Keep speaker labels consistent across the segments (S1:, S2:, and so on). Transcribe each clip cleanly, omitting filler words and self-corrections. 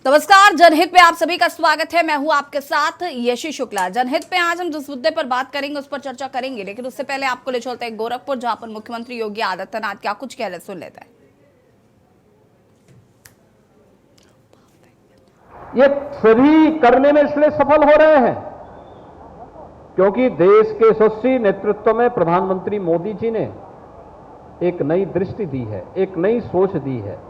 S1: नमस्कार, जनहित में आप सभी का स्वागत है। मैं हूं आपके साथ यशी शुक्ला। जनहित में आज हम जिस मुद्दे पर बात करेंगे उस पर चर्चा करेंगे, लेकिन उससे पहले आपको ले चलते हैं गोरखपुर, जहां पर मुख्यमंत्री योगी आदित्यनाथ क्या कुछ कह रहे सुन लेते हैं।
S2: ये सभी करने में इसलिए सफल हो रहे हैं क्योंकि देश के यशस्वी नेतृत्व में प्रधानमंत्री मोदी जी ने एक नई दृष्टि दी है, एक नई सोच दी है।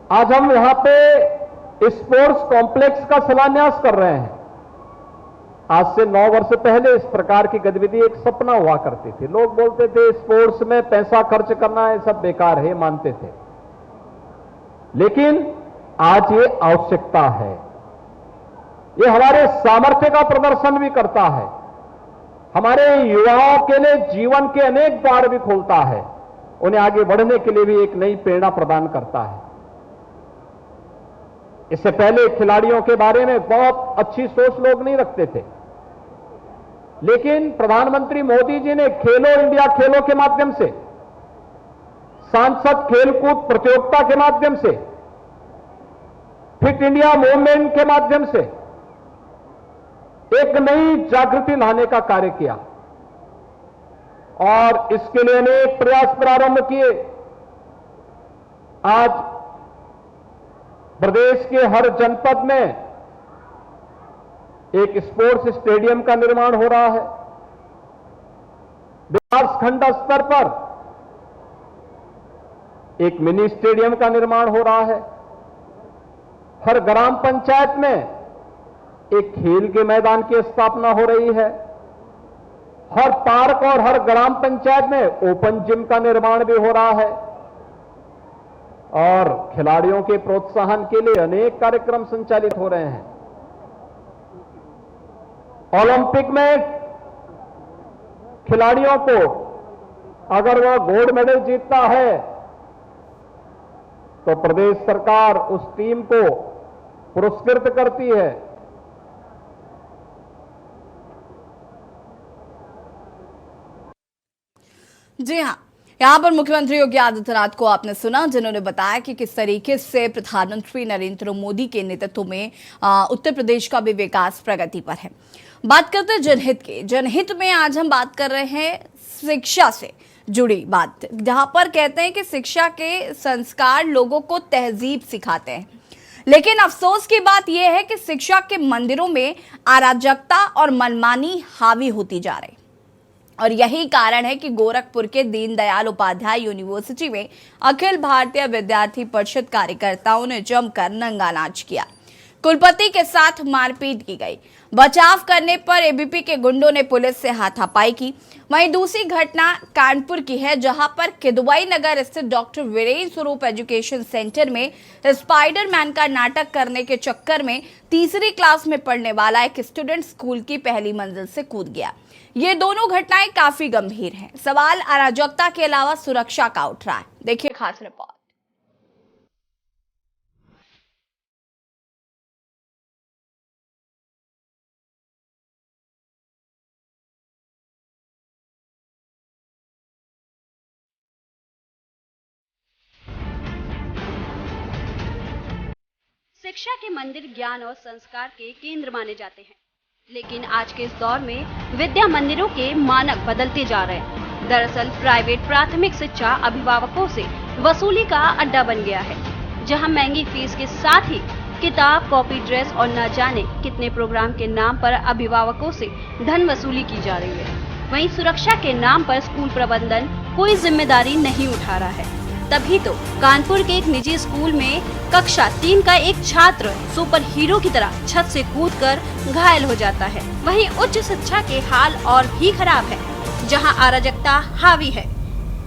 S2: आज हम यहां पे स्पोर्ट्स कॉम्प्लेक्स का शिलान्यास कर रहे हैं। आज से 9 वर्ष पहले इस प्रकार की गतिविधि एक सपना हुआ करती थी। लोग बोलते थे स्पोर्ट्स में पैसा खर्च करना है, सब बेकार है, मानते थे। लेकिन आज ये आवश्यकता है। ये हमारे सामर्थ्य का प्रदर्शन भी करता है, हमारे युवाओं के लिए जीवन के अनेक द्वार भी खोलता है, उन्हें आगे बढ़ने के लिए भी एक नई प्रेरणा प्रदान करता है। इससे पहले खिलाड़ियों के बारे में बहुत अच्छी सोच लोग नहीं रखते थे, लेकिन प्रधानमंत्री मोदी जी ने खेलो इंडिया खेलों के माध्यम से, सांसद खेलकूद प्रतियोगिता के माध्यम से, फिट इंडिया मूवमेंट के माध्यम से एक नई जागृति लाने का कार्य किया और इसके लिए अनेक प्रयास प्रारंभ किए। आज प्रदेश के हर जनपद में एक स्पोर्ट्स स्टेडियम का निर्माण हो रहा है। विकासखंड स्तर पर एक मिनी स्टेडियम का निर्माण हो रहा है। हर ग्राम पंचायत में एक खेल के मैदान की स्थापना हो रही है। हर पार्क और हर ग्राम पंचायत में ओपन जिम का निर्माण भी हो रहा है और खिलाड़ियों के प्रोत्साहन के लिए अनेक कार्यक्रम संचालित हो रहे हैं। ओलंपिक में खिलाड़ियों को अगर वह गोल्ड मेडल जीतता है तो प्रदेश सरकार उस टीम को पुरस्कृत करती है।
S1: जी हाँ, यहाँ पर मुख्यमंत्री योगी आदित्यनाथ को आपने सुना, जिन्होंने बताया कि किस तरीके से प्रधानमंत्री नरेंद्र मोदी के नेतृत्व में उत्तर प्रदेश का भी विकास प्रगति पर है। बात करते हैं जनहित के। जनहित में आज हम बात कर रहे हैं शिक्षा से जुड़ी बात, जहां पर कहते हैं कि शिक्षा के संस्कार लोगों को तहजीब सिखाते हैं, लेकिन अफसोस की बात यह है कि शिक्षा के मंदिरों में अराजकता और मनमानी हावी होती जा रही, और यही कारण है कि गोरखपुर के दीनदयाल उपाध्याय यूनिवर्सिटी में अखिल भारतीय विद्यार्थी परिषद कार्यकर्ताओं ने जमकर नंगा नाच किया। कुलपति के साथ मारपीट की गई। बचाव करने पर एबीपी के गुंडों ने पुलिस से हाथापाई की। वहीं दूसरी घटना कानपुर की है, जहां पर किदवई नगर स्थित डॉक्टर वीरेंद्र स्वरूप एजुकेशन सेंटर में स्पाइडरमैन का नाटक करने के चक्कर में तीसरी क्लास में पढ़ने वाला एक स्टूडेंट स्कूल की पहली मंजिल से कूद गया। ये दोनों घटनाएं काफी गंभीर हैं। सवाल अराजकता के अलावा सुरक्षा का उठ रहा है। देखिए खास रिपोर्ट।
S3: शिक्षा के मंदिर ज्ञान और संस्कार के केंद्र माने जाते हैं, लेकिन आज के इस दौर में विद्या मंदिरों के मानक बदलते जा रहे हैं। दरअसल प्राइवेट प्राथमिक शिक्षा अभिभावकों से वसूली का अड्डा बन गया है, जहां महंगी फीस के साथ ही किताब, कॉपी, ड्रेस और न जाने कितने प्रोग्राम के नाम पर अभिभावकों से धन वसूली की जा रही है। वहीं सुरक्षा के नाम पर स्कूल प्रबंधन कोई जिम्मेदारी नहीं उठा रहा है। तभी तो कानपुर के एक निजी स्कूल में कक्षा 3 का एक छात्र सुपर हीरो की तरह छत से कूदकर घायल हो जाता है। वहीं उच्च शिक्षा के हाल और भी खराब है, जहां अराजकता हावी है।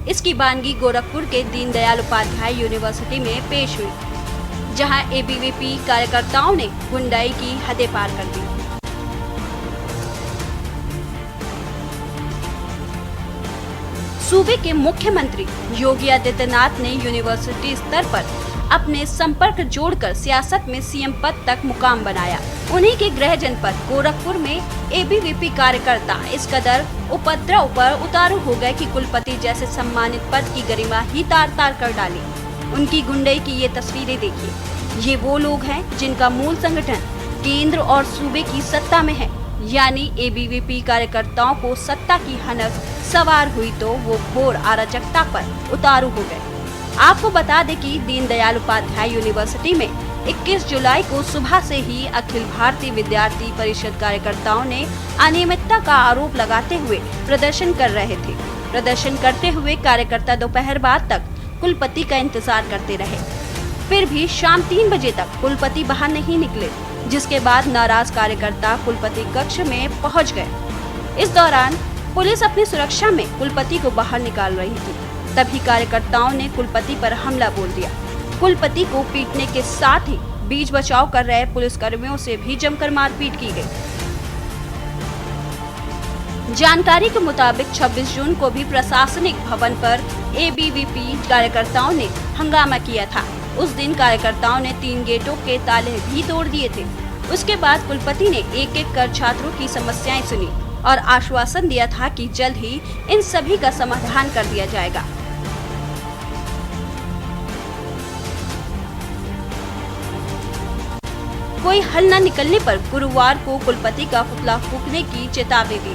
S3: इसकी वानगी गोरखपुर के दीनदयाल उपाध्याय यूनिवर्सिटी में पेश हुई, जहां एबीवीपी कार्यकर्ताओं ने गुंडाई की हदें पार कर दी। सूबे के मुख्यमंत्री योगी आदित्यनाथ ने यूनिवर्सिटी स्तर पर अपने संपर्क जोड़कर सियासत में सीएम पद तक मुकाम बनाया। उन्हीं के गृह जनपद गोरखपुर में एबीवीपी कार्यकर्ता इस कदर उपद्रव पर उतारू हो गए कि कुलपति जैसे सम्मानित पद की गरिमा ही तार तार कर डाली। उनकी गुंडई की ये तस्वीरें देखिए। ये वो लोग हैं जिनका मूल संगठन केंद्र और सूबे की सत्ता में है, यानी एबीवीपी कार्यकर्ताओं को सत्ता की हनक सवार हुई तो वो घोर अराजकता पर उतारू हो गए। आपको बता दें कि दीनदयाल उपाध्याय यूनिवर्सिटी में 21 जुलाई को सुबह से ही अखिल भारतीय विद्यार्थी परिषद कार्यकर्ताओं ने अनियमितता का आरोप लगाते हुए प्रदर्शन कर रहे थे। प्रदर्शन करते हुए कार्यकर्ता दोपहर बाद तक कुलपति का इंतजार करते रहे। फिर भी शाम 3 बजे तक कुलपति बाहर नहीं निकले, जिसके बाद नाराज कार्यकर्ता कुलपति कक्ष में पहुंच गए। इस दौरान पुलिस अपनी सुरक्षा में कुलपति को बाहर निकाल रही थी। तभी कार्यकर्ताओं ने कुलपति पर हमला बोल दिया। कुलपति को पीटने के साथ ही बीच बचाव कर रहे पुलिसकर्मियों से भी जमकर मारपीट की गई। जानकारी के मुताबिक 26 जून को भी प्रशासनिक भवन पर एबीवीपी कार्यकर्ताओं ने हंगामा किया था। उस दिन कार्यकर्ताओं ने 3 गेटों के ताले भी तोड़ दिए थे। उसके बाद कुलपति ने एक-एक कर छात्रों की समस्याएं सुनी और आश्वासन दिया था कि जल्द ही इन सभी का समाधान कर दिया जाएगा। कोई हल न निकलने पर गुरुवार को कुलपति का पुतला फूंकने की चेतावनी दी।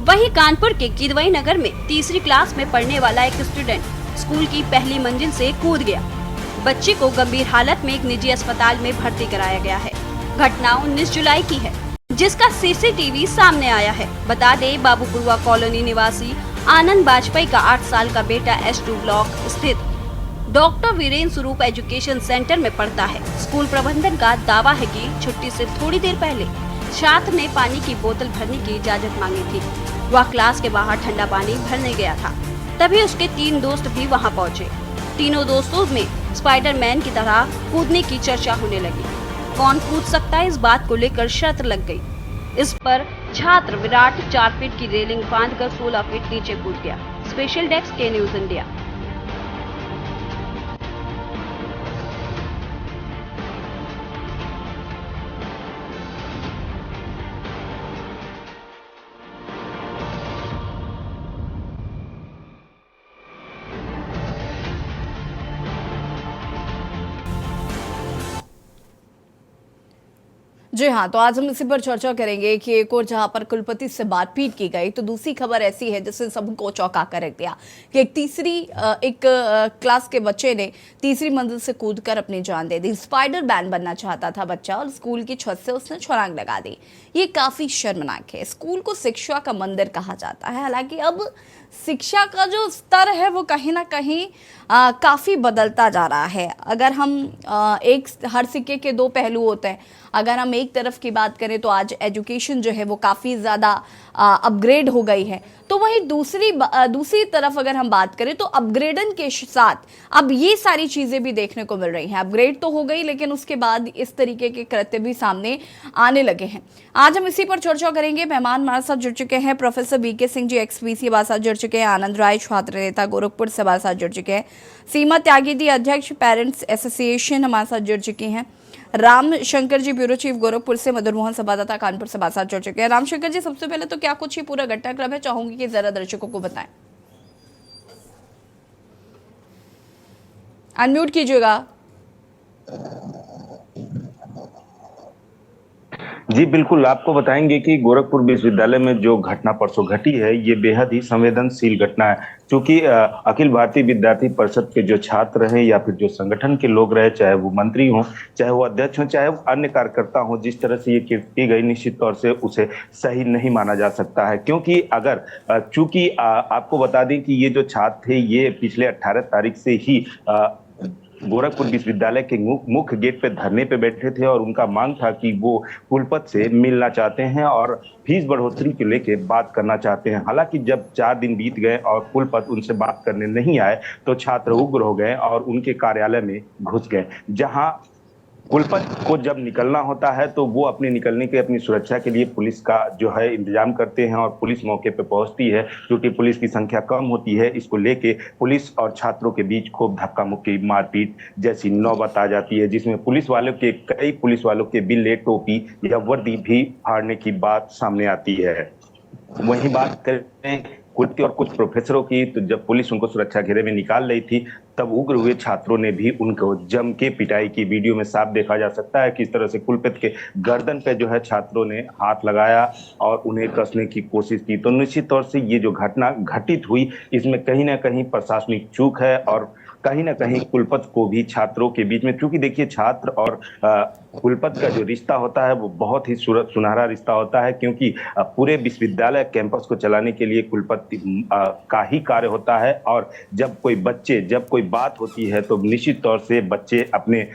S3: वहीं कानपुर के किदवई नगर में तीसरी क्लास में पढ़ने वाला एक स्टूडेंट स्कूल की पहली मंजिल से कूद गया। बच्चे को गंभीर हालत में एक निजी अस्पताल में भर्ती कराया गया है। घटना 19 जुलाई की है, जिसका सीसीटीवी सामने आया है। बता दें, बाबूपुरवा कॉलोनी निवासी आनंद बाजपेयी का 8 साल का बेटा S2 ब्लॉक स्थित डॉक्टर वीरेंद्र स्वरूप एजुकेशन सेंटर में पढ़ता है। स्कूल प्रबंधन का दावा है कि छुट्टी से थोड़ी देर पहले छात्र ने पानी की बोतल भरने की इजाजत मांगी थी। वह क्लास के बाहर ठंडा पानी भरने गया था। तभी उसके 3 दोस्त भी वहां पहुंचे। तीनों दोस्तों में स्पाइडरमैन की तरह कूदने की चर्चा होने लगी। कौन कूद सकता है, इस बात को लेकर शर्त लग गई। इस पर छात्र विराट 4 फीट की रेलिंग बांधकर 16 फीट नीचे कूद गया। स्पेशल डेस्क के न्यूज इंडिया।
S1: जी हाँ, तो आज हम इसी पर चर्चा करेंगे कि एक और जहां पर कुलपति से मारपीट की गई, तो दूसरी खबर ऐसी है जिससे सबको चौंका कर रख दिया कि एक क्लास के बच्चे ने तीसरी मंजिल से कूदकर अपनी जान दे दी। स्पाइडरमैन बनना चाहता था बच्चा और स्कूल की छत से उसने छलांग लगा दी। ये काफी शर्मनाक है। स्कूल को शिक्षा का मंदिर कहा जाता है। हालांकि अब शिक्षा का जो स्तर है वो कहीं ना कहीं काफ़ी बदलता जा रहा है। अगर हम हर सिक्के के 2 पहलू होते हैं। अगर हम एक तरफ की बात करें तो आज एजुकेशन जो है वो काफ़ी ज़्यादा अपग्रेड हो गई है, तो वहीं दूसरी तरफ अगर हम बात करें तो अपग्रेडन के साथ अब ये सारी चीज़ें भी देखने को मिल रही हैं। अपग्रेड तो हो गई, लेकिन उसके बाद इस तरीके के कृत्य भी सामने आने लगे हैं। आज हम इसी पर चर्चा करेंगे। मेहमान हमारे साथ जुड़ चुके हैं professor BK Singh ji, XPC हमारे साथ जुड़ चुके हैं। आनंद राय, छात्र नेता गोरखपुर से हमारे साथ जुड़ चुके हैं। सीमा त्यागी दी, अध्यक्ष पेरेंट्स एसोसिएशन हमारे साथ जुड़ चुकी हैं। राम शंकर जी, ब्यूरो चीफ गोरखपुर से। मधुर मोहन, संवाददाता कानपुर से हमारे साथ जुड़ चुके हैं। राम शंकर जी, सबसे पहले तो क्या कुछ ही पूरा घटनाक्रम है, चाहूंगी कि जरा दर्शकों को बताएं। अनम्यूट कीजिएगा।
S4: जी बिल्कुल, आपको बताएंगे कि गोरखपुर विश्वविद्यालय में जो घटना परसों घटी है ये बेहद ही संवेदनशील घटना है, क्योंकि अखिल भारतीय विद्यार्थी परिषद के जो छात्र हैं या फिर जो संगठन के लोग रहे, चाहे वो मंत्री हों, चाहे वो अध्यक्ष हों, चाहे वो अन्य कार्यकर्ता हों, जिस तरह से ये की गई निश्चित तौर से उसे सही नहीं माना जा सकता है। क्योंकि अगर चूंकि आपको बता दें कि ये जो छात्र थे ये पिछले 18 तारीख से ही गोरखपुर विश्वविद्यालय के मुख्य गेट पे धरने पे बैठे थे और उनका मांग था कि वो कुलपति से मिलना चाहते हैं और फीस बढ़ोतरी को लेके बात करना चाहते हैं। हालांकि जब 4 दिन बीत गए और कुलपति उनसे बात करने नहीं आए तो छात्र उग्र हो गए और उनके कार्यालय में घुस गए। जहां कुलपति को जब निकलना होता है तो वो अपने निकलने के अपनी सुरक्षा के लिए पुलिस का जो है इंतजाम करते हैं और पुलिस मौके पे पहुंचती है। क्योंकि पुलिस की संख्या कम होती है, इसको लेके पुलिस और छात्रों के बीच खूब धक्का मुक्की, मारपीट जैसी नौबत आ जाती है, जिसमें कई पुलिस वालों के बिल्ले, टोपी या वर्दी भी फाड़ने की बात सामने आती है। वहीं बात करें कुलपति और कुछ प्रोफेसरों की। तो जब पुलिस उनको सुरक्षा घेरे में निकाल रही थी तब उग्र हुए छात्रों ने भी उनको जम के पिटाई की। वीडियो में साफ देखा जा सकता है किस तरह से कुलपति के गर्दन पे जो है छात्रों ने हाथ लगाया और उन्हें कसने की कोशिश की। तो निश्चित तौर से ये जो घटना घटित हुई इसमें कहीं ना कहीं प्रशासनिक चूक है और कहीं ना कहीं कुलपति को भी छात्रों के बीच में, क्योंकि देखिए छात्र और कुलपति का जो रिश्ता होता है वो बहुत ही सुनहरा रिश्ता होता है, क्योंकि पूरे विश्वविद्यालय कैंपस को चलाने के लिए कुलपति का ही कार्य होता है। और जब कोई बात होती है तो निश्चित तौर से बच्चे अपने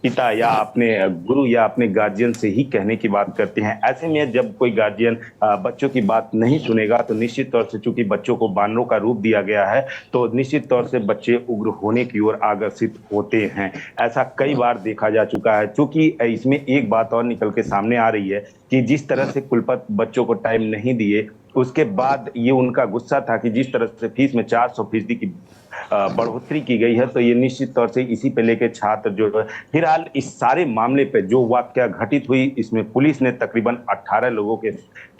S4: पिता या अपने गुरु या अपने गार्जियन से ही कहने की बात करते हैं। ऐसे में जब कोई गार्जियन बच्चों की बात नहीं सुनेगा तो निश्चित तौर से, चूंकि बच्चों को बानरों का रूप दिया गया है, तो निश्चित तौर से बच्चे उग्र होने की ओर आकर्षित होते हैं। ऐसा कई बार देखा जा चुका है। चूंकि इसमें एक बात और निकल के सामने आ रही है कि जिस तरह से कुलपति बच्चों को टाइम नहीं दिए, उसके बाद ये उनका गुस्सा था कि जिस तरह से फीस में 400% की बढ़ोतरी की गई है, तो ये निश्चित तौर से इसी पे लेके छात्र जो है। फिलहाल इस सारे मामले पे जो वाकया घटित हुई इसमें पुलिस ने तकरीबन 18 लोगों के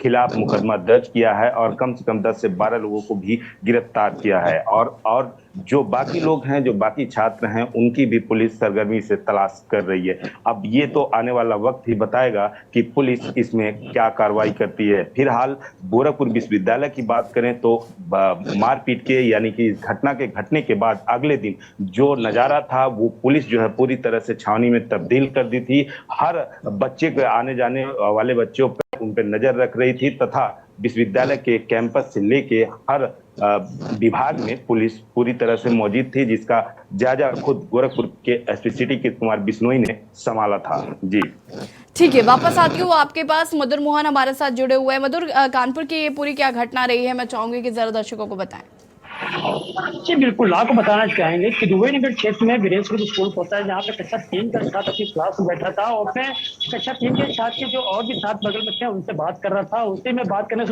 S4: खिलाफ मुकदमा दर्ज किया है और कम से कम 10 से 12 लोगों को भी गिरफ्तार किया है। और जो बाकी लोग हैं, जो बाकी छात्र हैं, उनकी भी पुलिस सरगर्मी से तलाश कर रही है। अब ये तो आने वाला वक्त ही बताएगा कि पुलिस इसमें क्या कार्रवाई करती है। फिलहाल गोरखपुर विश्वविद्यालय की बात करें तो मारपीट के यानी कि इस घटना के घटने के बाद अगले दिन जो नजारा था वो पुलिस जो है पूरी तरह से छावनी में तब्दील कर दी थी। हर बच्चे के आने जाने वाले बच्चों पर उन पर नजर रख रही थी तथा विश्वविद्यालय के कैंपस से लेके हर विभाग में पुलिस पूरी तरह से मौजूद थी, जिसका जायजा खुद गोरखपुर के एसपी सिटी कृष्ण कुमार बिश्नोई ने संभाला था। जी
S1: ठीक है, वापस आती हूँ आपके पास। मधुर मोहन हमारे साथ जुड़े हुए हैं। मधुर, कानपुर की ये पूरी क्या घटना रही है, मैं चाहूंगी कि जरा दर्शकों को बताएं।
S5: जी बिल्कुल, आपको बताना चाहेंगे कि दुबई नगर क्षेत्र में वीरेशपुर स्कूल होता है, जहाँ पे कक्षा 3 का छात्र अपनी क्लास में बैठा था और मैं कक्षा 3 के छात्र के जो और भी छात्र बगल में थे उनसे बात कर रहा था। उसी में बात करने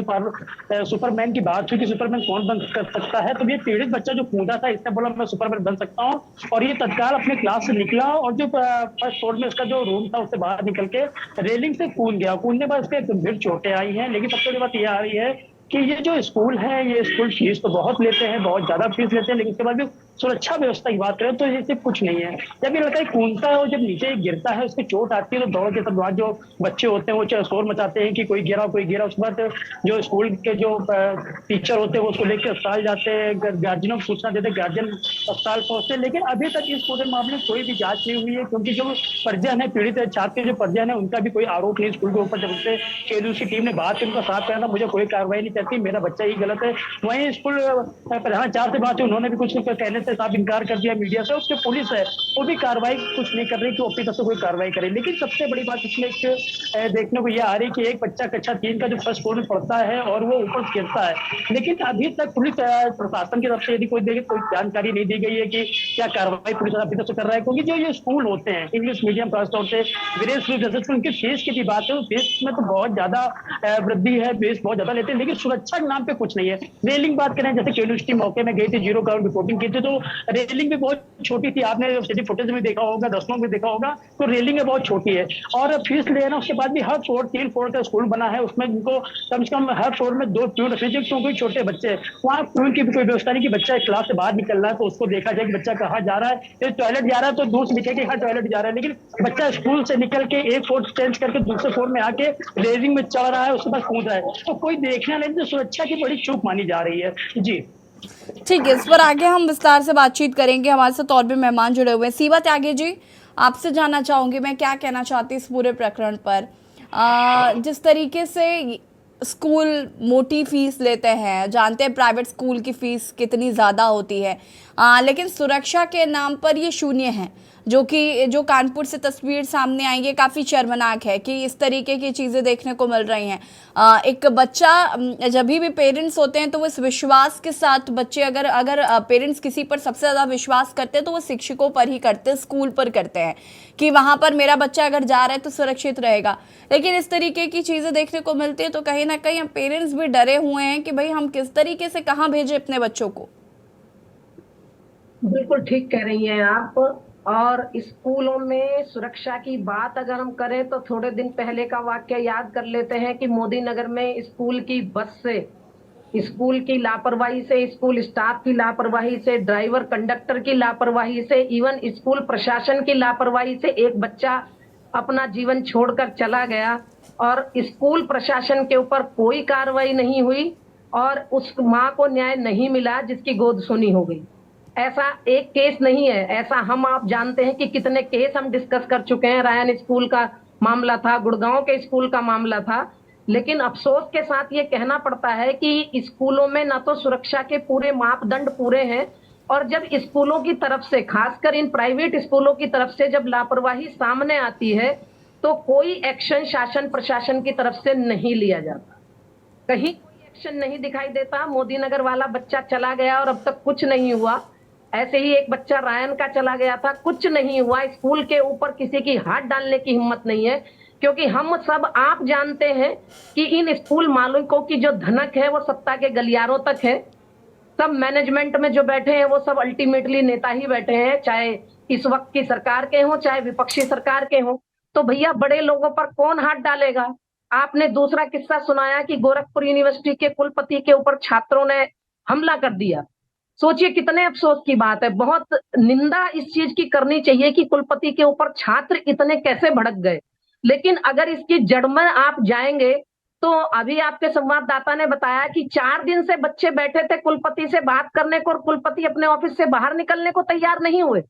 S5: सुपरमैन की बात हुई कि सुपरमैन कौन बन कर सकता है। तो ये पीड़ित बच्चा जो कूदा था इसने बोला मैं सुपरमैन बन सकता हूँ और ये तत्काल अपने क्लास से निकला और जो फर्स्ट फ्लोर में उसका जो रूम था उससे बाहर निकल के रेलिंग से कूद गया। कूदने पर उसके गंभीर चोटें आई हैं। लेकिन सबसे बड़ी बात यह आ रही है कि ये जो स्कूल है, ये स्कूल फीस तो बहुत लेते हैं, बहुत ज्यादा फीस लेते हैं, लेकिन उसके बाद भी सुरक्षा व्यवस्था की बात करें तो ये सिर्फ कुछ नहीं है। जब ये लड़का कूदता है और जब नीचे गिरता है उसकी चोट आती है तो दौड़ के तब वहाँ जो बच्चे होते हैं वो शोर मचाते हैं कि कोई गिरा कोई गिरा। उसके बाद जो स्कूल के जो टीचर होते हैं वो उसको लेकर अस्पताल जाते हैं, गार्जियनों को सूचना देते, गार्जियन अस्पताल पहुंचते हैं। लेकिन अभी तक इस पूरे मामले में कोई भी जांच नहीं हुई है, क्योंकि जो परिजन है, पीड़ित छात्र के जो परिजन है, उनका भी कोई आरोप नहीं स्कूल के ऊपर। जब उससे केंद्रीय की टीम ने बात की उनका साथ कहना मुझे कोई कार्रवाई नहीं करती, मेरा बच्चा ही गलत है। वहीं स्कूल प्रधानाचार्य से बात हुई, उन्होंने भी कुछ कहने से साफ इनकार कर दिया मीडिया से। उसके पुलिस है वो भी कार्रवाई कुछ नहीं कर रही कि अपनी तरफ से कोई कार्रवाई करे। लेकिन सबसे बड़ी बात इसमें देखने को यह आ रही कि एक बच्चा कक्षा 3 का जो फर्स्ट फ्लोर में पढ़ता है और वो ऊपर गिरता है, लेकिन अभी तक पुलिस प्रशासन की तरफ से यदि कोई जानकारी नहीं दी गई है कि क्या कार्रवाई पुलिस अभी तक से कर रहा है। क्योंकि जो ये स्कूल होते हैं इंग्लिश मीडियम खासतौर से वीरेशपुर, उनकी फीस की भी बात है, फीस में तो बहुत ज्यादा वृद्धि है, फीस बहुत ज्यादा लेते हैं, लेकिन सुरक्षा के नाम पे कुछ नहीं है। रेलिंग बात करें, जैसे यूनिवर्सिटी मौके में गई थी, जीरो ग्राउंड रिपोर्टिंग की थी, तो रेलिंग भी बहुत छोटी थी। आपने सिटी फुटेज में देखा होगा, दसलों में देखा होगा, तो रेलिंग है बहुत छोटी है। और फीस लेना, उसके बाद भी हर फ्लोर 3 फ्लोर का स्कूल बना है, उसमें इनको कम से कम हर फ्लोर में 2 प्यून रखने चाहिए, क्योंकि छोटे बच्चे वहाँ प्यून की भी कोई व्यवस्था नहीं कि बच्चा क्लास से बाहर निकल रहा है तो उसको देखा जाए कि बच्चा कहाँ जा रहा है। टॉयलेट जा रहा है तो दूर से दिखे कि हाँ टॉयलेट जा रहा है, लेकिन बच्चा स्कूल से निकल के एक फ्लोर चेंज करके दूसरे फ्लोर में आके रेलिंग में चढ़ रहा है, उसके बाद कूद रहा है, तो कोई देखना नहीं। तो सुरक्षा की बड़ी चूक मानी जा रही है। जी
S1: ठीक है, इस पर आगे हम विस्तार से बातचीत करेंगे। हमारे साथ और भी मेहमान जुड़े हुए हैं। सीमा त्यागी जी, आपसे जानना चाहूंगी मैं क्या कहना चाहती इस पूरे प्रकरण पर। जिस तरीके से स्कूल मोटी फीस लेते हैं, जानते हैं प्राइवेट स्कूल की फीस कितनी ज़्यादा होती है, लेकिन सुरक्षा के नाम पर ये शून्य है। जो कानपुर से तस्वीर सामने आई है काफ़ी शर्मनाक है कि इस तरीके की चीज़ें देखने को मिल रही हैं। एक बच्चा जब भी पेरेंट्स होते हैं तो वो इस विश्वास के साथ बच्चे अगर पेरेंट्स किसी पर सबसे ज़्यादा विश्वास करते हैं तो वो शिक्षकों पर ही करते हैं, स्कूल पर करते हैं कि वहाँ पर मेरा बच्चा अगर जा रहा है तो सुरक्षित रहेगा। लेकिन इस तरीके की चीज़ें देखने को मिलती है तो कहीं ना कहीं हम पेरेंट्स भी डरे हुए हैं कि भाई हम किस तरीके से कहाँ भेजें अपने बच्चों को।
S6: बिल्कुल ठीक कह रही हैं आप। और स्कूलों में सुरक्षा की बात अगर हम करें तो थोड़े दिन पहले का वाकया याद कर लेते हैं कि मोदी नगर में स्कूल की बस से स्कूल की लापरवाही से, स्कूल स्टाफ की लापरवाही से, ड्राइवर कंडक्टर की लापरवाही से, इवन स्कूल प्रशासन की लापरवाही से एक बच्चा अपना जीवन छोड़कर चला गया और स्कूल प्रशासन के ऊपर कोई कार्रवाई नहीं हुई और उस माँ को न्याय नहीं मिला जिसकी गोद सुनी हो गई। ऐसा एक केस नहीं है, ऐसा हम आप जानते हैं कि कितने केस हम डिस्कस कर चुके हैं। रायन स्कूल का मामला था, गुड़गांव के स्कूल का मामला था, लेकिन अफसोस के साथ ये कहना पड़ता है कि स्कूलों में ना तो सुरक्षा के पूरे मापदंड पूरे हैं और जब स्कूलों की तरफ से, खासकर इन प्राइवेट स्कूलों की तरफ से जब लापरवाही सामने आती है तो कोई एक्शन शासन प्रशासन की तरफ से नहीं लिया जाता, कहीं कोई एक्शन नहीं दिखाई देता। मोदी नगर वाला बच्चा चला गया और अब तक कुछ नहीं हुआ। ऐसे ही एक बच्चा रायन का चला गया था, कुछ नहीं हुआ। स्कूल के ऊपर किसी की हाथ डालने की हिम्मत नहीं है, क्योंकि हम सब आप जानते हैं कि इन स्कूल मालिकों की जो धनक है वो सत्ता के गलियारों तक है। सब मैनेजमेंट में जो बैठे हैं वो सब अल्टीमेटली नेता ही बैठे हैं, चाहे इस वक्त की सरकार के हों चाहे विपक्षी सरकार के हों। तो भैया बड़े लोगों पर कौन हाथ डालेगा? आपने दूसरा किस्सा सुनाया कि गोरखपुर यूनिवर्सिटी के कुलपति के ऊपर छात्रों ने हमला कर दिया। सोचिए कितने अफसोस की बात है। बहुत निंदा इस चीज की करनी चाहिए कि कुलपति के ऊपर छात्र इतने कैसे भड़क गए। लेकिन अगर इसकी जड़ में आप जाएंगे तो अभी आपके संवाददाता ने बताया कि 4 दिन से बच्चे बैठे थे कुलपति से बात करने को और कुलपति अपने ऑफिस से बाहर निकलने को तैयार नहीं हुए।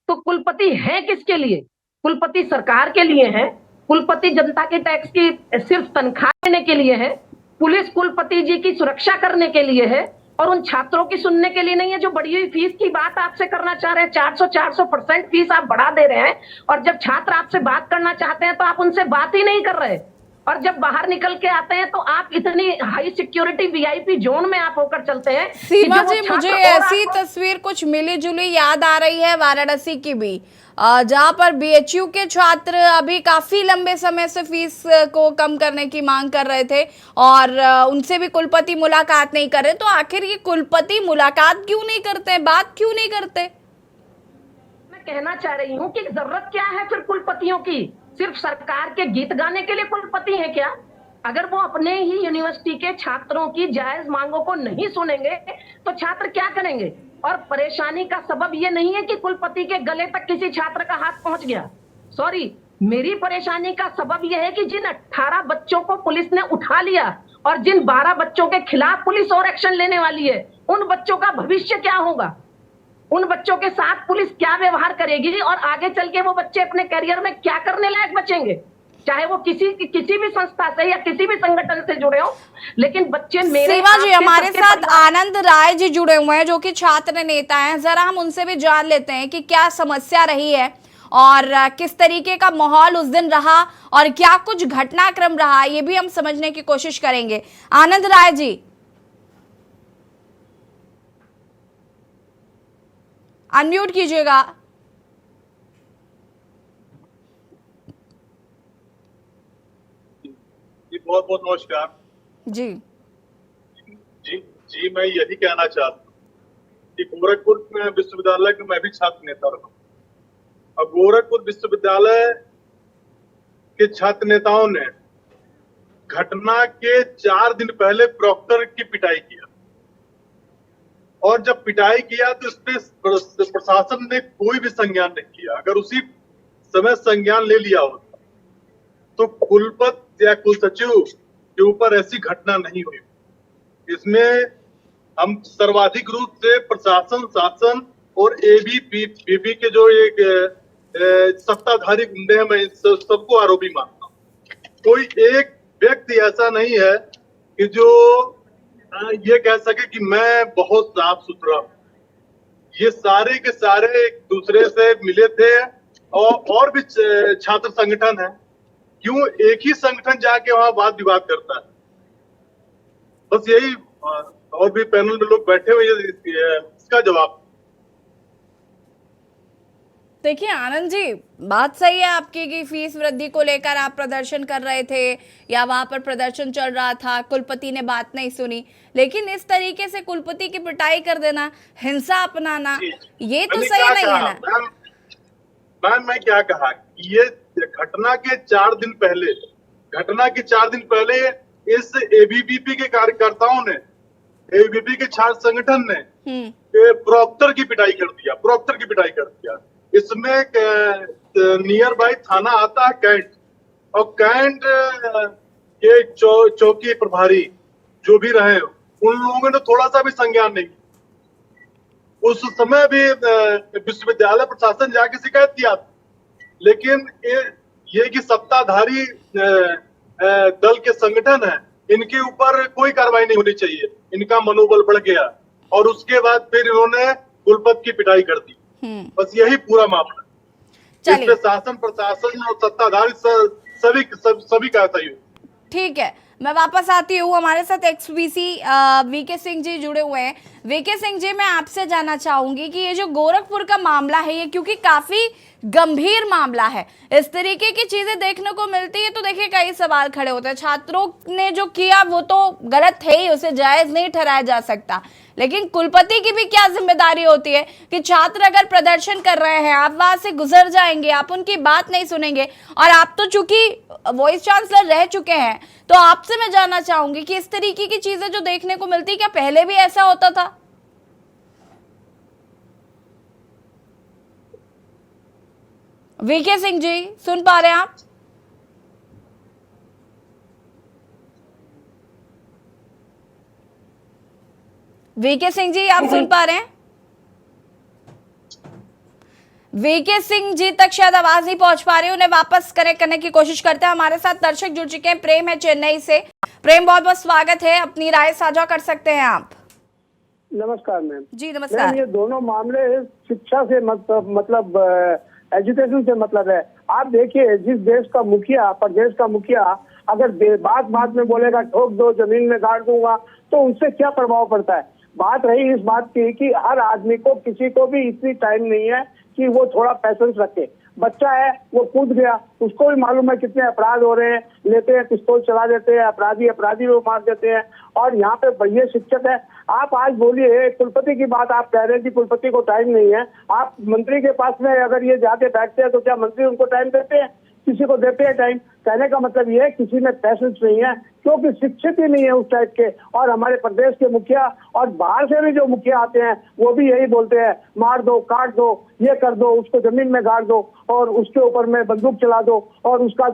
S6: तो कुलपति है किसके लिए? कुलपति सरकार के लिए है, कुलपति जनता के टैक्स की सिर्फ तनख्वाह देने के लिए है, पुलिस कुलपति जी की सुरक्षा करने के लिए है और उन छात्रों की सुनने के लिए नहीं है जो बढ़ी हुई फीस की बात आपसे करना चाह रहे हैं। 400% फीस आप बढ़ा दे रहे हैं और जब छात्र आपसे बात करना चाहते हैं तो आप उनसे बात ही नहीं कर रहे, और जब बाहर निकल के आते हैं तो आप इतनी हाई सिक्योरिटी वीआईपी जोन में आप होकर चलते हैं।
S1: सीमा जी, मुझे ऐसी तस्वीर कुछ मिली जुली याद आ रही है वाराणसी की भी, जहां पर बीएचयू के छात्र अभी काफी लंबे समय से फीस को कम करने की मांग कर रहे थे और उनसे भी कुलपति मुलाकात नहीं कर रहे। तो आखिर ये कुलपति मुलाकात क्यों नहीं करते, बात क्यों नहीं करते?
S6: मैं कहना चाह रही हूँ कि जरूरत क्या है फिर कुलपतियों की? सिर्फ सरकार के गीत गाने के लिए कुलपति है क्या? अगर वो अपने ही यूनिवर्सिटी के छात्रों की जायज मांगों को नहीं सुनेंगे तो छात्र क्या करेंगे? और परेशानी का सबब ये नहीं है कि कुलपति के गले तक किसी छात्र का हाथ पहुंच गया। सॉरी, मेरी परेशानी का सबब यह है कि जिन 18 बच्चों को पुलिस ने उठा लिया और जिन 12 बच्चों के खिलाफ पुलिस और एक्शन लेने वाली है, उन बच्चों का भविष्य क्या होगा? उन बच्चों के साथ पुलिस क्या व्यवहार करेगी और आगे चल के वो बच्चे अपने करियर में क्या करने लायक बचेंगे? चाहे वो किसी भी संस्था से या किसी भी संगठन से जुड़े हो, लेकिन बच्चे मेरे
S1: सेवा जी, हमारे साथ आनंद राय जी जुड़े हुए हैं जो कि छात्र नेता हैं। जरा हम उनसे भी जान लेते हैं कि क्या समस्या रही है और किस तरीके का माहौल उस दिन रहा और क्या कुछ घटनाक्रम रहा, ये भी हम समझने की कोशिश करेंगे। आनंद राय जी, अनम्यूट कीजिएगा।
S7: बहुत बहुत नमस्कार
S1: जी
S7: जी। मैं यही कहना चाहता हूँ कि गोरखपुर विश्वविद्यालय का मैं भी छात्र नेता रहा। अब गोरखपुर विश्वविद्यालय के छात्र नेताओं ने घटना के 4 दिन पहले प्रॉक्टर की पिटाई किया और जब पिटाई किया तो इस पे प्रशासन ने कोई भी संज्ञान नहीं किया। अगर उसी समय संज्ञान ले लिया होता तो कुलपति या कुल सचिव के ऊपर ऐसी घटना नहीं हुई। इसमें हम सर्वाधिक रूप से प्रशासन, शासन और एबीवीपी के जो एक सत्ताधारी गुंडे हैं, मैं सबको आरोपी मानता हूँ। कोई एक व्यक्ति ऐसा नहीं है कि जो ये कह सके कि मैं बहुत साफ सुथरा हूँ। ये सारे के सारे एक दूसरे से मिले थे और भी छात्र संगठन है। क्यों एक ही संगठन जाके वहां वाद विवाद करता है? बस यही, और भी पैनल में लोग बैठे हुए इसका जवाब।
S1: देखिए आनंद जी, बात सही है आपकी कि फीस वृद्धि को लेकर आप प्रदर्शन कर रहे थे या वहां पर प्रदर्शन चल रहा था, कुलपति ने बात नहीं सुनी, लेकिन इस तरीके से कुलपति की पिटाई कर देना, हिंसा अपनाना, ये तो सही नहीं है ना।
S7: मैम मैं क्या कहा, ये घटना के 4 दिन पहले इस एबीवीपी के कार्यकर्ताओं ने एबीवीपी के छात्र संगठन ने प्रोक्टर की पिटाई कर दिया। इसमें नियर बाई थाना आता है कैंट, और कैंट के चौकी प्रभारी जो भी रहे उन लोगों ने थोड़ा सा भी संज्ञान नहीं किया। उस समय भी विश्वविद्यालय प्रशासन जाके शिकायत किया, लेकिन ये कि सत्ताधारी दल के संगठन है, इनके ऊपर कोई कार्रवाई नहीं होनी चाहिए, इनका मनोबल बढ़ गया और उसके बाद फिर इन्होंने कुलपति की पिटाई कर दी। बस यही पूरा मामला। इसमें शासन प्रशासन और सत्ताधारी सभी का सहयोग।
S1: ठीक है, मैं वापस आती हूँ। हमारे साथ एक्सवीसी वीके सिंह जी जुड़े हुए हैं। वीके सिंह जी, मैं आपसे जानना चाहूंगी कि ये जो गोरखपुर का मामला है, ये क्योंकि काफी गंभीर मामला है, इस तरीके की चीजें देखने को मिलती है तो देखिए कई सवाल खड़े होते हैं। छात्रों ने जो किया वो तो गलत है ही, उसे जायज नहीं ठहराया जा सकता, लेकिन कुलपति की भी क्या जिम्मेदारी होती है कि छात्र अगर प्रदर्शन कर रहे हैं, आप वहां से गुजर जाएंगे, आप उनकी बात नहीं सुनेंगे, और आप तो चूंकि वाइस चांसलर रह चुके हैं, तो आपसे मैं जानना चाहूंगी कि इस तरीके की चीजें जो देखने को मिलती, क्या पहले भी ऐसा होता था? वीके सिंह जी, सुन पा रहे हैं आप? वीके सिंह जी, आप सुन पा रहे हैं? वीके सिंह जी तक शायद आवाज नहीं पहुंच पा रही, उन्हें वापस कनेक्ट करने की कोशिश करते हैं। हमारे साथ दर्शक जुड़ चुके हैं, प्रेम है चेन्नई से। प्रेम, बहुत बहुत स्वागत है, अपनी राय साझा कर सकते हैं आप।
S8: नमस्कार मैम।
S1: जी नमस्कार।
S8: मैम, ये दोनों मामले शिक्षा से मतलब एजुकेशन से मतलब है। आप देखिए, जिस देश का मुखिया, प्रदेश का मुखिया अगर बात में बोलेगा ठोक दो, जमीन में गाड़ दूंगा, तो उससे क्या प्रभाव पड़ता है। बात रही इस बात की कि हर आदमी को, किसी को भी इतनी टाइम नहीं है कि वो थोड़ा पैसेंस रखे। बच्चा है, वो कूद गया, उसको भी मालूम है कितने अपराध हो रहे हैं, लेते हैं पिस्तौल चला देते हैं, अपराधी को मार देते हैं, और यहाँ पे बढ़िया शिक्षक है। आप आज बोलिए कुलपति की बात, आप कह रहे हैं कि कुलपति को टाइम नहीं है। आप मंत्री के पास में अगर ये जाके बैठते हैं तो क्या मंत्री उनको टाइम देते हैं? किसी को देते हैं टाइम? कहने का मतलब ये है किसी में पैसेंस नहीं है, क्योंकि शिक्षित ही नहीं है उस टाइप के। और हमारे प्रदेश के मुखिया और बाहर से भी जो मुखिया आते हैं वो भी यही बोलते हैं, मार दो, काट दो, ये कर दो, उसको जमीन में गाड़ दो, और उसके ऊपर में बंदूक चला दो, और उसका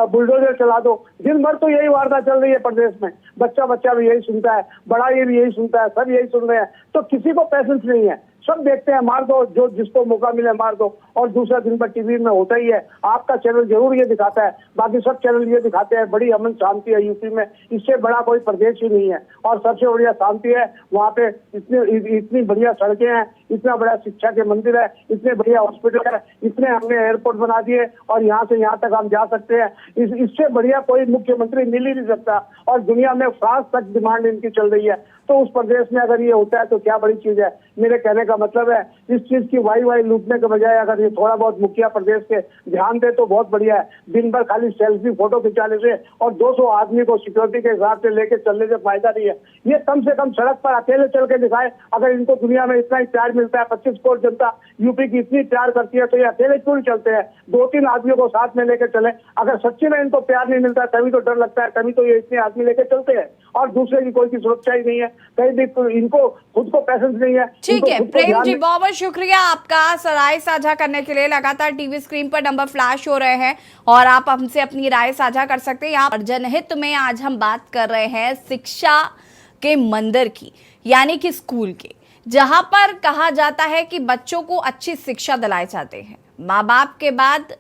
S8: बुलडोजर चला दो। दिन भर तो यही वारदात चल रही है प्रदेश में। बच्चा भी यही सुनता है, बड़ा ये भी यही सुनता है, सब यही सुन रहे हैं। तो किसी को पैसेंस नहीं है, सब देखते हैं मार दो, जो जिसको मौका मिले मार दो, और दूसरा दिन पर टीवी में होता ही है। आपका चैनल जरूर ये दिखाता है, बाकी सब चैनल ये दिखाते हैं बड़ी अमन शांति है यूपी में, इससे बड़ा कोई प्रदेश ही नहीं है। और सबसे बढ़िया शांति है वहाँ पे, इतनी बढ़िया सड़कें हैं, इतना बड़ा शिक्षा के मंदिर है, इतने बढ़िया हॉस्पिटल है, इतने हमने एयरपोर्ट बना दिए, और यहाँ से यहाँ तक हम जा सकते हैं। इससे बढ़िया कोई मुख्यमंत्री मिल ही नहीं सकता, और दुनिया में फ्रांस तक डिमांड इनकी चल रही है। तो उस प्रदेश में अगर ये होता है तो क्या बड़ी चीज है। मेरे कहने का मतलब है, इस चीज की वाई लूटने के बजाय अगर ये थोड़ा बहुत मुखिया प्रदेश के ध्यान दे तो बहुत बढ़िया है। दिन भर खाली सेल्फी फोटो खिंचाने से और 200 आदमी को सिक्योरिटी के हिसाब से लेके चलने से फायदा नहीं है। ये कम से कम सड़क पर अकेले चल के दिखाए। अगर इनको दुनिया में इतना ही प्यार मिलता है, 25 करोड़ जनता यूपी की इतनी प्यार करती है, तो ये अकेले क्यों नहीं चलते हैं? 2-3 आदमियों को साथ में लेकर चले। अगर सच्ची में इनको प्यार नहीं मिलता है तभी तो डर लगता है, तभी तो ये इतने आदमी लेकर चलते हैं, और दूसरे की कोई की सुरक्षा ही नहीं है, कहीं भी इनको खुद को पैसेंस नहीं है।
S1: ठीक है प्रेम जी, बहुत बहुत शुक्रिया आपका राय साझा करने के लिए। लगातार टीवी स्क्रीन पर नंबर फ्लैश हो रहे हैं और आप हमसे अपनी राय साझा कर सकते हैं। यहाँ पर जनहित में आज हम बात कर रहे हैं शिक्षा के मंदिर की, यानी कि स्कूल के, जहां पर कहा जाता है कि बच्चों को अच्छी शिक्षा दिलाई जाते हैं। माँ बाप के बाद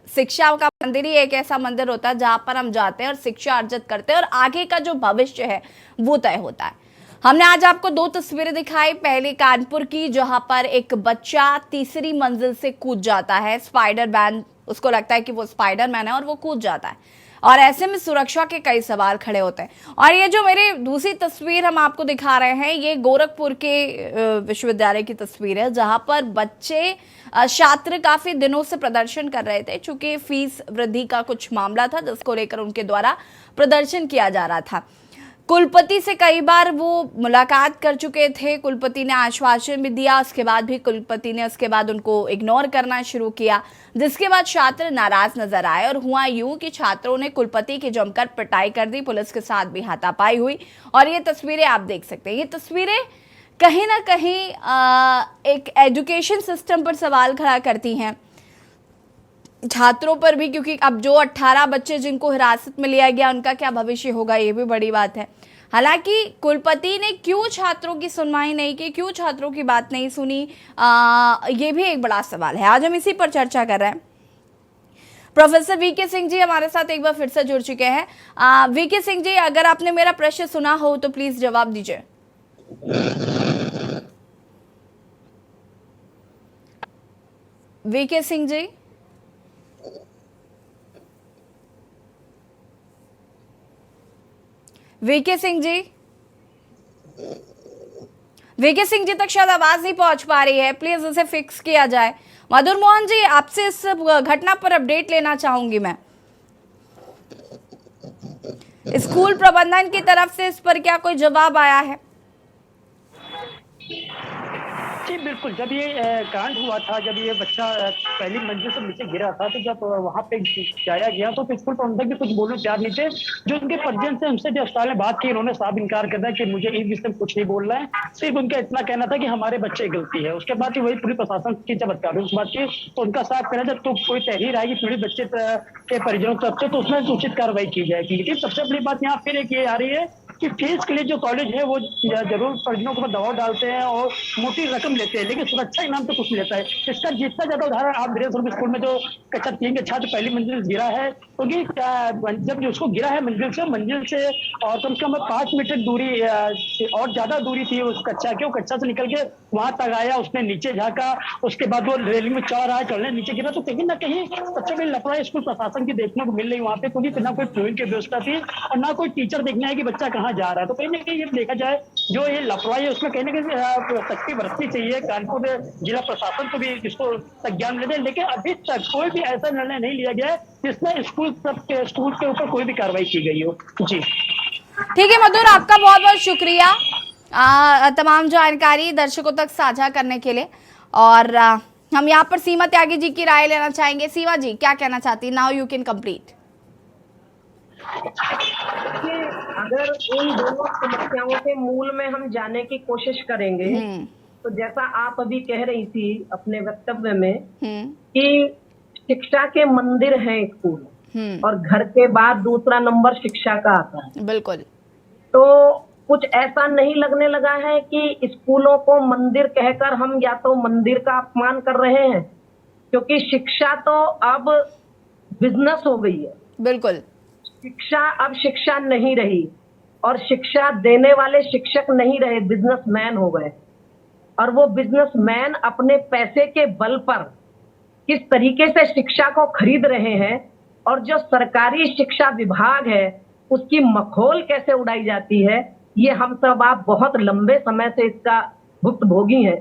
S1: शिक्षा का मंदिर ही एक ऐसा मंदिर होता है जहां पर हम जाते हैं और शिक्षा अर्जित करते हैं, और आगे का जो भविष्य है वो तय होता है। हमने आज आपको 2 तस्वीरें दिखाई। पहली कानपुर की, जहां पर एक बच्चा तीसरी मंजिल से कूद जाता है, स्पाइडर मैन, उसको लगता है कि वो स्पाइडर मैन है और वो कूद जाता है, और ऐसे में सुरक्षा के कई सवाल खड़े होते हैं। और ये जो मेरी दूसरी तस्वीर हम आपको दिखा रहे हैं, ये गोरखपुर के विश्वविद्यालय की तस्वीर है, जहां पर बच्चे छात्र काफी दिनों से प्रदर्शन कर रहे थे, चूंकि फीस वृद्धि का कुछ मामला था जिसको लेकर उनके द्वारा प्रदर्शन किया जा रहा था। कुलपति से कई बार वो मुलाकात कर चुके थे, कुलपति ने आश्वासन भी दिया, उसके बाद भी कुलपति ने उसके बाद उनको इग्नोर करना शुरू किया, जिसके बाद छात्र नाराज नजर आए और हुआ यूं कि छात्रों ने कुलपति की जमकर पिटाई कर दी, पुलिस के साथ भी हाथापाई हुई। और ये तस्वीरें आप देख सकते हैं। ये तस्वीरें कहीं ना कहीं एक एजुकेशन सिस्टम पर सवाल खड़ा करती हैं, छात्रों पर भी, क्योंकि अब जो 18 बच्चे जिनको हिरासत में लिया गया उनका क्या भविष्य होगा, ये भी बड़ी बात है। हालांकि कुलपति ने क्यों छात्रों की सुनवाई नहीं की, क्यों छात्रों की बात नहीं सुनी, ये भी एक बड़ा सवाल है। आज हम इसी पर चर्चा कर रहे हैं। प्रोफेसर वीके सिंह जी हमारे साथ एक बार फिर से जुड़ चुके हैं। वीके सिंह जी, अगर आपने मेरा प्रश्न सुना हो तो प्लीज जवाब दीजिए। VK Singh ji, VK Singh ji, VK Singh ji तक शायद आवाज नहीं पहुंच पा रही है, प्लीज उसे फिक्स किया जाए। मधुर मोहन जी, आपसे इस घटना पर अपडेट लेना चाहूंगी मैं। स्कूल प्रबंधन की तरफ से इस पर क्या कोई जवाब आया है?
S5: जी बिल्कुल, जब ये कांड हुआ था, जब ये बच्चा पहली मंजिल से नीचे गिरा था, तो जब वहां पे जाया गया तो स्कूल प्रबंधक भी कुछ बोलने तैयार नहीं थे। जो उनके परिजन से उनसे भी अस्पताल में बात की, उन्होंने साफ इनकार कर दिया कि मुझे इस विषय में कुछ नहीं बोलना है, सिर्फ उनका इतना कहना था कि हमारे बच्चे की गलती है। उसके बाद वही पुलिस प्रशासन की जब अधिकारी उस बात की तो उनका साफ कहना, जब तो कोई तहरीर आएगी पीड़ित बच्चे के परिजनों की तरफ से तो उसमें उचित कार्रवाई की जाएगी। लेकिन सबसे बड़ी बात यहाँ फिर एक ये आ रही है कि फीस के लिए जो कॉलेज है वो जरूर परिजनों को दबाव डालते हैं और मोटी रकम लेते हैं, लेकिन सुरक्षा इनाम तो कुछ लेता है। इसका जितना ज्यादा उदाहरण आप वीरेंद्र स्कूल में जो कक्षा 3 के छात्र पहली मंजिल गिरा है, क्योंकि जब उसको गिरा है मंजिल से और कम से कम 5 मीटर दूरी और ज्यादा दूरी थी उस कक्षा की, वो कक्षा से निकल के वहां तक आया, उसने नीचे झांका, उसके बाद वो रेलिंग में चढ़ रहा है, चढ़ने नीचे गिरा। तो कहीं ना कहीं सबसे बड़ी लापरवाही स्कूल प्रशासन की देखने को मिल रही वहां पे, क्योंकि ना कोई फ्लूइंग की व्यवस्था थी और ना कोई टीचर देखना है कि बच्चा कहाँ जा रहा है। तो कहीं ना कहीं ये देखा जाए जो ये लापरवाही है उसमें कहीं ना कहीं सख्ती बरतनी चाहिए। कानपुर जिला प्रशासन को भी इसको संज्ञान ले दे, लेकिन अभी तक कोई भी ऐसा निर्णय नहीं लिया गया है जिसमें स्कूल के ऊपर कोई भी कार्रवाई की गई हो। जी
S1: ठीक है मधुर, आपका बहुत बहुत शुक्रिया तमाम जानकारी दर्शकों तक साझा करने के लिए। और हम यहाँ पर सीमा त्यागी जी की राय लेना चाहेंगे। सीमा जी, क्या कहना चाहती? Now you can complete.
S6: अगर इन दोनों समस्याओं के मूल में हम जाने की कोशिश करेंगे तो जैसा आप अभी कह रही थी अपने वक्तव्य में कि शिक्षा के मंदिर हैं स्कूल और घर के बाद दूसरा नंबर शिक्षा का आता है।
S1: बिल्कुल।
S6: तो कुछ ऐसा नहीं लगने लगा है कि स्कूलों को मंदिर कहकर हम या तो मंदिर का अपमान कर रहे हैं, क्योंकि शिक्षा तो अब बिजनेस हो गई है।
S1: बिल्कुल।
S6: शिक्षा अब शिक्षा नहीं रही और शिक्षा देने वाले शिक्षक नहीं रहे, बिजनेसमैन हो गए। और वो बिजनेसमैन अपने पैसे के बल पर किस तरीके से शिक्षा को खरीद रहे हैं और जो सरकारी शिक्षा विभाग है उसकी मखौल कैसे उड़ाई जाती है, ये हम सब आप बहुत लंबे समय से इसका भुक्तभोगी हैं।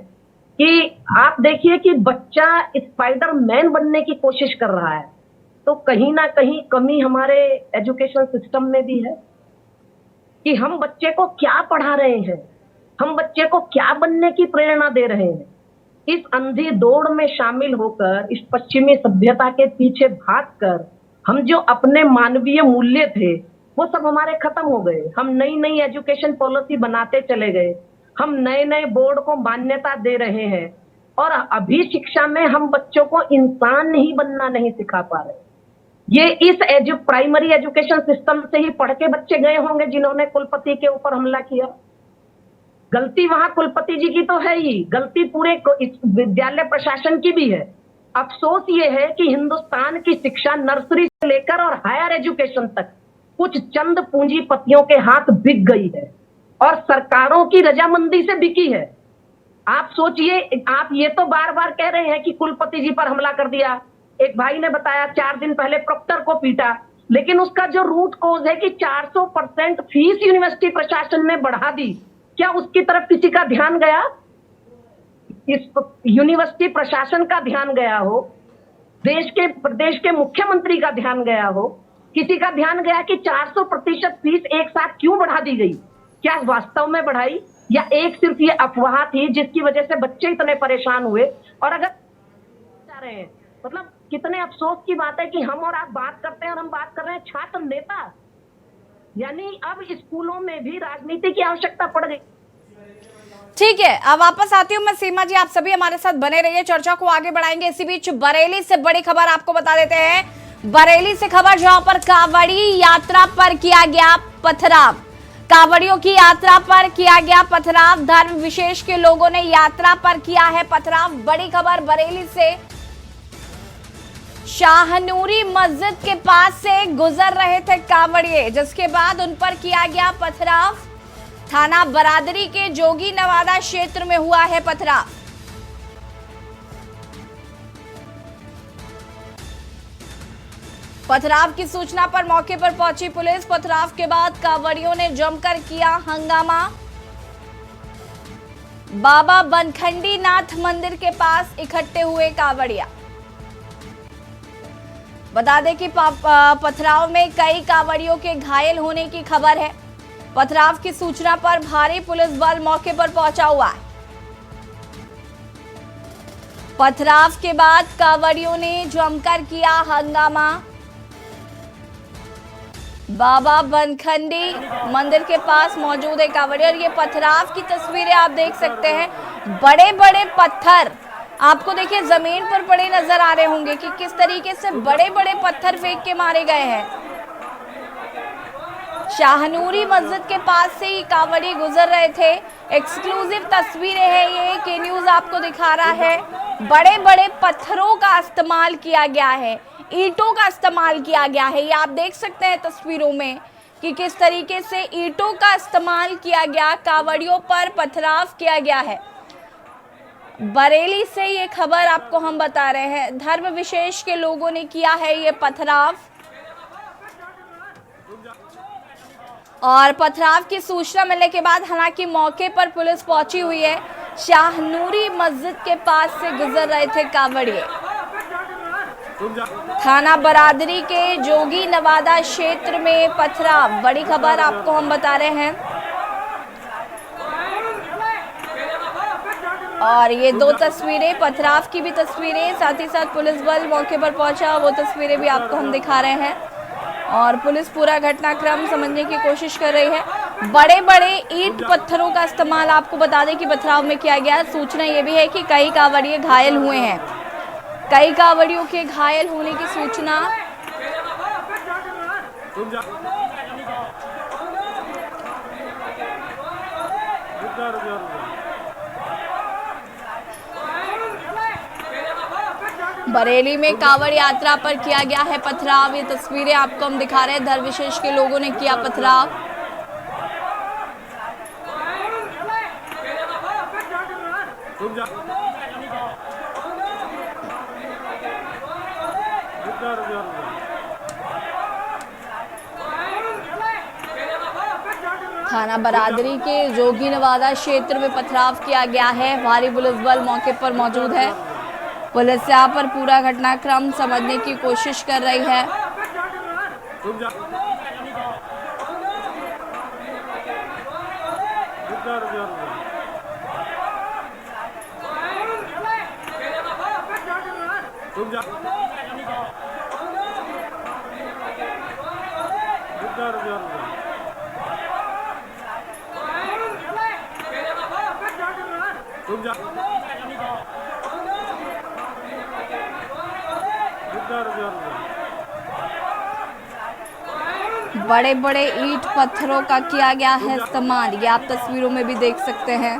S6: कि आप देखिए कि बच्चा स्पाइडरमैन बनने की कोशिश कर रहा है, तो कहीं ना कहीं कमी हमारे एजुकेशन सिस्टम में भी है कि हम बच्चे को क्या पढ़ा रहे हैं, हम बच्चे को क्या बनने की प्रेरणा दे रहे हैं। इस अंधी दौड़ में शामिल होकर, इस पश्चिमी सभ्यता के पीछे भागकर हम जो अपने मानवीय मूल्य थे वो सब हमारे खत्म हो गए। हम नई नई एजुकेशन पॉलिसी बनाते चले गए, हम नए नए बोर्ड को मान्यता दे रहे हैं और अभी शिक्षा में हम बच्चों को इंसान ही बनना नहीं सिखा पा रहे। ये इस प्राइमरी एजुकेशन सिस्टम से ही पढ़ के बच्चे गए होंगे जिन्होंने कुलपति के ऊपर हमला किया। गलती वहां कुलपति जी की तो है ही, गलती पूरे विद्यालय प्रशासन की भी है। अफसोस ये है कि हिंदुस्तान की शिक्षा नर्सरी से लेकर और हायर एजुकेशन तक कुछ चंद पूंजीपतियों के हाथ बिक गई है और सरकारों की रजामंदी से बिकी है। आप सोचिए, आप ये तो बार बार कह रहे हैं कि कुलपति जी पर हमला कर दिया। एक भाई ने बताया 4 दिन पहले प्रोक्टर को पीटा, लेकिन उसका जो रूट कॉज है कि 400% फीस यूनिवर्सिटी प्रशासन ने बढ़ा दी, क्या उसकी तरफ किसी का ध्यान गया? इस यूनिवर्सिटी प्रशासन का ध्यान गया हो, प्रदेश के मुख्यमंत्री का ध्यान गया हो, किसी का ध्यान गया कि 400% फीस एक साथ क्यों बढ़ा दी गई? क्या वास्तव में बढ़ाई या एक सिर्फ ये अफवाह थी जिसकी वजह से बच्चे इतने परेशान हुए? और अगर जा रहे हैं, मतलब कितने अफसोस की बात है कि हम और आप बात करते हैं और हम बात कर रहे हैं छात्र नेता, यानी अब स्कूलों में भी राजनीति की आवश्यकता पड़ गई।
S1: ठीक है, अब वापस आती हूँ मैं सीमा जी, आप सभी हमारे साथ बने रहिए, चर्चा को आगे बढ़ाएंगे। इसी बीच बरेली से बड़ी खबर आपको बता देते हैं। बरेली से खबर, जहां पर कांवड़ी यात्रा पर किया गया पथराव। कांवड़ियों की यात्रा पर किया गया पथराव। धर्म विशेष के लोगों ने यात्रा पर किया है पथराव। बड़ी खबर बरेली से, शाहनूरी मस्जिद के पास से गुजर रहे थे कांवड़िए, जिसके बाद उन पर किया गया पथराव। थाना बरादरी के जोगी नवादा क्षेत्र में हुआ है पथराव। पथराव की सूचना पर मौके पर पहुंची पुलिस। पथराव के बाद कांवड़ियों ने जमकर किया हंगामा। बाबा बनखंडी नाथ मंदिर के पास इकट्ठे हुए कांवड़िया। बता दें कि पथराव में कई कांवड़ियों के घायल होने की खबर है। पथराव की सूचना पर भारी पुलिस बल मौके पर पहुंचा हुआ है। पथराव के बाद कांवड़ियों ने जमकर किया हंगामा। बाबा बनखंडी मंदिर के पास मौजूद है कांवड़िया, और ये पथराव की तस्वीरें आप देख सकते हैं। बड़े बड़े पत्थर आपको देखिए जमीन पर पड़े नजर आ रहे होंगे कि किस तरीके से बड़े बड़े पत्थर फेंक के मारे गए हैं। शाहनूरी मस्जिद के पास से ही कांवड़ी गुजर रहे थे। एक्सक्लूसिव तस्वीरें हैं ये, के न्यूज आपको दिखा रहा है। बड़े बड़े पत्थरों का इस्तेमाल किया गया है, ईंटों का इस्तेमाल किया गया है। ये आप देख सकते हैं तस्वीरों में कि किस तरीके से ईंटों का इस्तेमाल किया गया, कांवड़ियों पर पथराव किया गया है। बरेली से ये खबर आपको हम बता रहे हैं। धर्म विशेष के लोगों ने किया है ये पथराव, और पथराव की सूचना मिलने के बाद हालांकि मौके पर पुलिस पहुंची हुई है। शाहनूरी मस्जिद के पास से गुजर रहे थे कांवड़िए। थाना बरादरी के जोगी नवादा क्षेत्र में पथराव, बड़ी खबर आपको हम बता रहे हैं। और ये दो तस्वीरें, पथराव की भी तस्वीरें, साथ ही साथ पुलिस बल मौके पर पहुंचा, वो तस्वीरें भी आपको हम दिखा रहे हैं। और पुलिस पूरा घटनाक्रम समझने की कोशिश कर रही है। बड़े बड़े ईंट पत्थरों का इस्तेमाल आपको बता दें कि पथराव में किया गया। सूचना ये भी है कि कई कांवड़िए घायल हुए हैं। कई कांवड़ियों के घायल होने की सूचना बरेली में कांवड़ यात्रा पर किया गया है पथराव। ये तस्वीरें आपको हम दिखा रहे हैं। धर्म विशेष के लोगों ने किया पथराव। थाना बरादरी के जोगी नवादा क्षेत्र में पथराव किया गया है। भारी पुलिस बल मौके पर मौजूद है। पुलिस यहाँ पर पूरा घटनाक्रम समझने की कोशिश कर रही है। बड़े बड़े ईंट पत्थरों का किया गया है इस्तेमाल, ये आप तस्वीरों में भी देख सकते हैं।